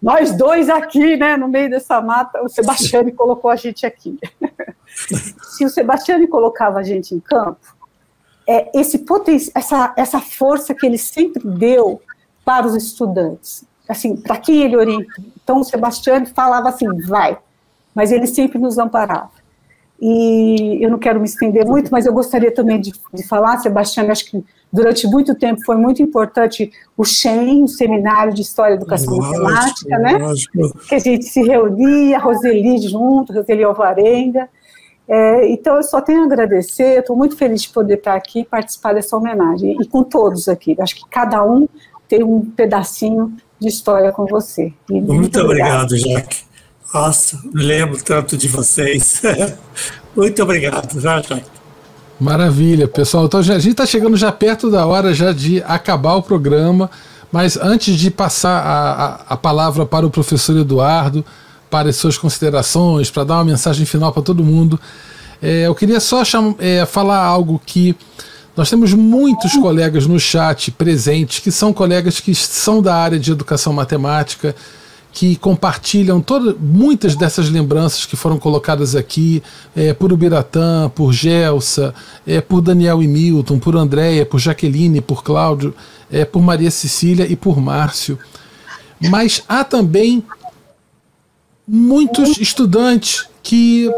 nós dois aqui, né, no meio dessa mata, o Sebastiane colocou a gente aqui. Se o Sebastiane colocava a gente em campo, essa força que ele sempre deu para os estudantes, assim, para quem ele orienta. Então, o Sebastiane falava assim, vai, mas ele sempre nos amparava. E eu não quero me estender muito, mas eu gostaria também de falar, Sebastiane, acho que durante muito tempo foi muito importante o SHEM, o Seminário de História e Educação Matemática, né? Que a gente se reunia, Roseli junto, Roseli Alvarenga. Então, eu só tenho a agradecer, eu estou muito feliz de poder estar aqui e participar dessa homenagem, e com todos aqui. Acho que cada um tem um pedacinho de história com você. Muito obrigado, Jaque. Nossa, lembro tanto de vocês. Muito obrigado, Jaque. Maravilha, pessoal. Então, a gente está chegando já perto da hora já de acabar o programa, mas antes de passar a palavra para o professor Eduardo, para as suas considerações, para dar uma mensagem final para todo mundo, eu queria só falar algo que nós temos muitos colegas no chat presentes, que são colegas que são da área de educação matemática, que compartilham muitas dessas lembranças que foram colocadas aqui, por Ubiratã, por Gelsa, por Daniel e Milton, por Andréia, por Jaqueline, por Cláudio, por Maria Cecília e por Márcio. Mas há também muitos estudantes que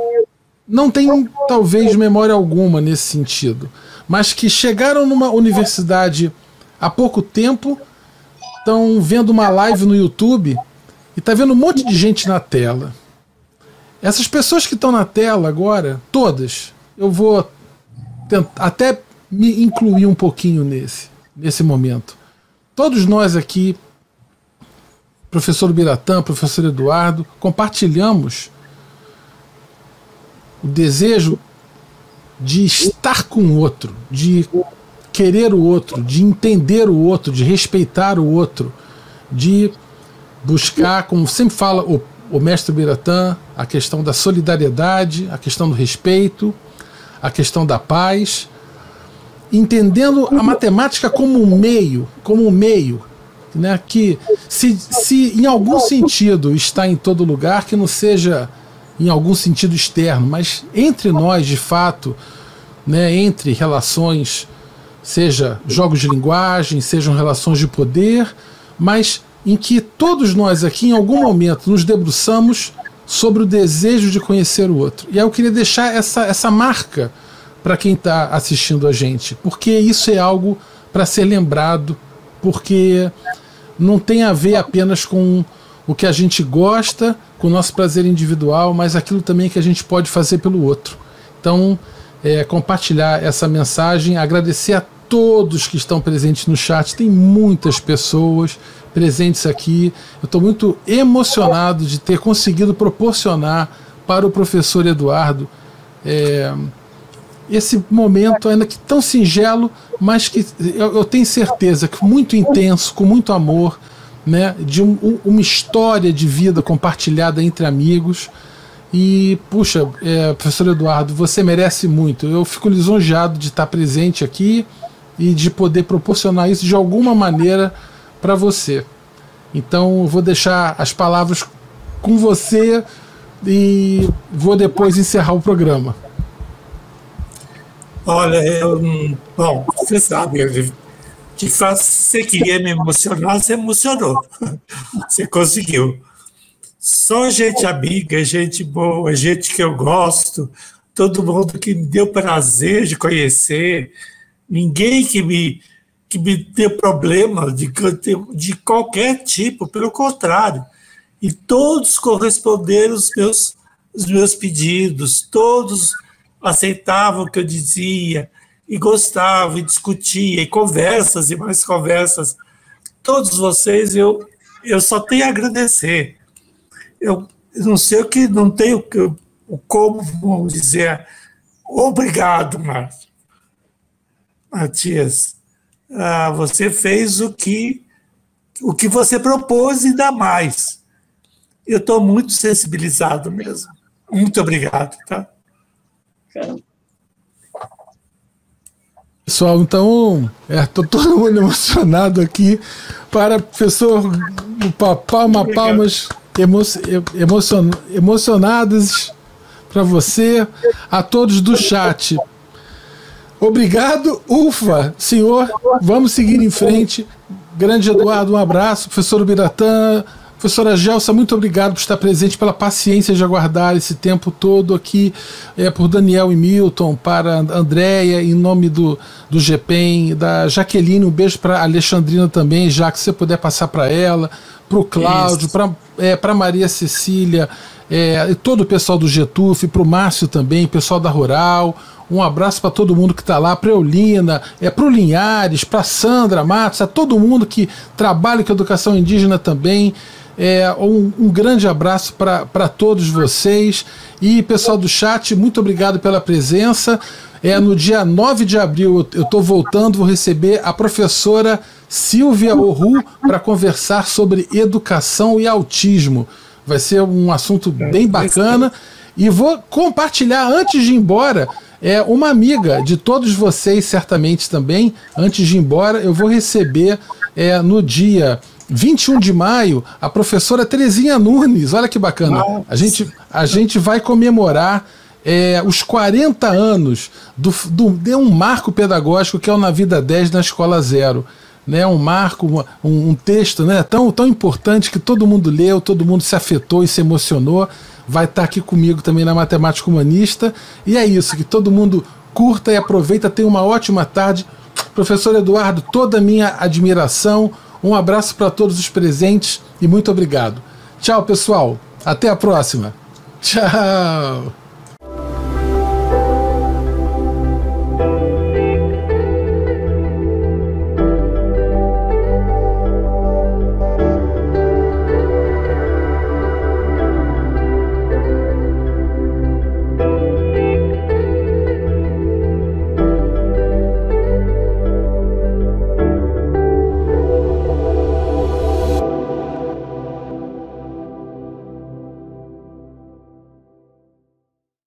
não têm, talvez, memória alguma nesse sentido, mas que chegaram numa universidade há pouco tempo, estão vendo uma live no YouTube e está vendo um monte de gente na tela. Essas pessoas que estão na tela agora, todas, eu vou até me incluir um pouquinho nesse momento. Todos nós aqui, professor Ubiratã, professor Eduardo, compartilhamos o desejo de estar com o outro, de querer o outro, de entender o outro, de respeitar o outro, de buscar, como sempre fala o mestre Ubiratã, a questão da solidariedade, a questão do respeito, a questão da paz, entendendo a matemática como um meio, né, que se em algum sentido está em todo lugar, que não seja em algum sentido externo, mas entre nós, de fato, né, entre relações, seja jogos de linguagem, sejam relações de poder, mas em que todos nós aqui, em algum momento, nos debruçamos sobre o desejo de conhecer o outro. E aí eu queria deixar essa marca para quem está assistindo a gente, porque isso é algo para ser lembrado, porque não tem a ver apenas com o que a gente gosta, com o nosso prazer individual, mas aquilo também que a gente pode fazer pelo outro. Então, compartilhar essa mensagem, agradecer a todos que estão presentes no chat, tem muitas pessoas presentes aqui. Eu estou muito emocionado de ter conseguido proporcionar para o professor Eduardo esse momento, ainda que tão singelo, mas que eu tenho certeza que muito intenso, com muito amor, né, de uma história de vida compartilhada entre amigos. E, puxa, professor Eduardo, você merece muito. Eu fico lisonjeado de estar presente aqui e de poder proporcionar isso de alguma maneira para você. Então eu vou deixar as palavras com você e vou depois encerrar o programa. Olha, bom, você sabe, de fato, se você queria me emocionar, você emocionou. Você conseguiu. Só gente amiga, gente boa, gente que eu gosto, todo mundo que me deu prazer de conhecer, ninguém que me deu problema de qualquer tipo, pelo contrário. E todos corresponderam os meus pedidos, todos aceitavam o que eu dizia, e gostavam, e discutia, e conversas, e mais conversas. Todos vocês, eu só tenho a agradecer. Eu não sei o que, não tenho como vamos dizer obrigado, Matias. Você fez o que você propôs e ainda mais. Eu estou muito sensibilizado mesmo. Muito obrigado, tá? Pessoal, então, estou todo mundo emocionado aqui. Para professor, palmas emocionadas para você, a todos do chat. Obrigado, ufa, senhor, vamos seguir em frente. Grande Eduardo, um abraço. Professor Biratã, professora Gelsa, muito obrigado por estar presente, pela paciência de aguardar esse tempo todo aqui, por Daniel e Milton, para Andréia, em nome do GPEM, da Jaqueline, um beijo para a Alexandrina também, já que você puder passar para ela, para o Cláudio, para Maria Cecília, e todo o pessoal do Getuf, para o Márcio também, pessoal da Rural. Um abraço para todo mundo que está lá, para Eulina, para o Linhares, para Sandra Matos, a todo mundo que trabalha com educação indígena também. Um grande abraço para todos vocês. E pessoal do chat, muito obrigado pela presença. No dia 9 de abril eu estou voltando, vou receber a professora Silvia Oru para conversar sobre educação e autismo. Vai ser um assunto bem bacana. E vou compartilhar, antes de ir embora, uma amiga de todos vocês, certamente também, antes de ir embora, eu vou receber no dia 21 de maio a professora Terezinha Nunes. Olha que bacana. A gente vai comemorar os 40 anos de um marco pedagógico que é o Na Vida 10 na Escola Zero. Né, um marco, um texto, né, tão importante que todo mundo leu, todo mundo se afetou e se emocionou. Vai estar aqui comigo também na Matemática Humanista. E é isso, que todo mundo curta e aproveita, tenha uma ótima tarde. Professor Eduardo, toda a minha admiração, um abraço para todos os presentes e muito obrigado. Tchau, pessoal, até a próxima. Tchau.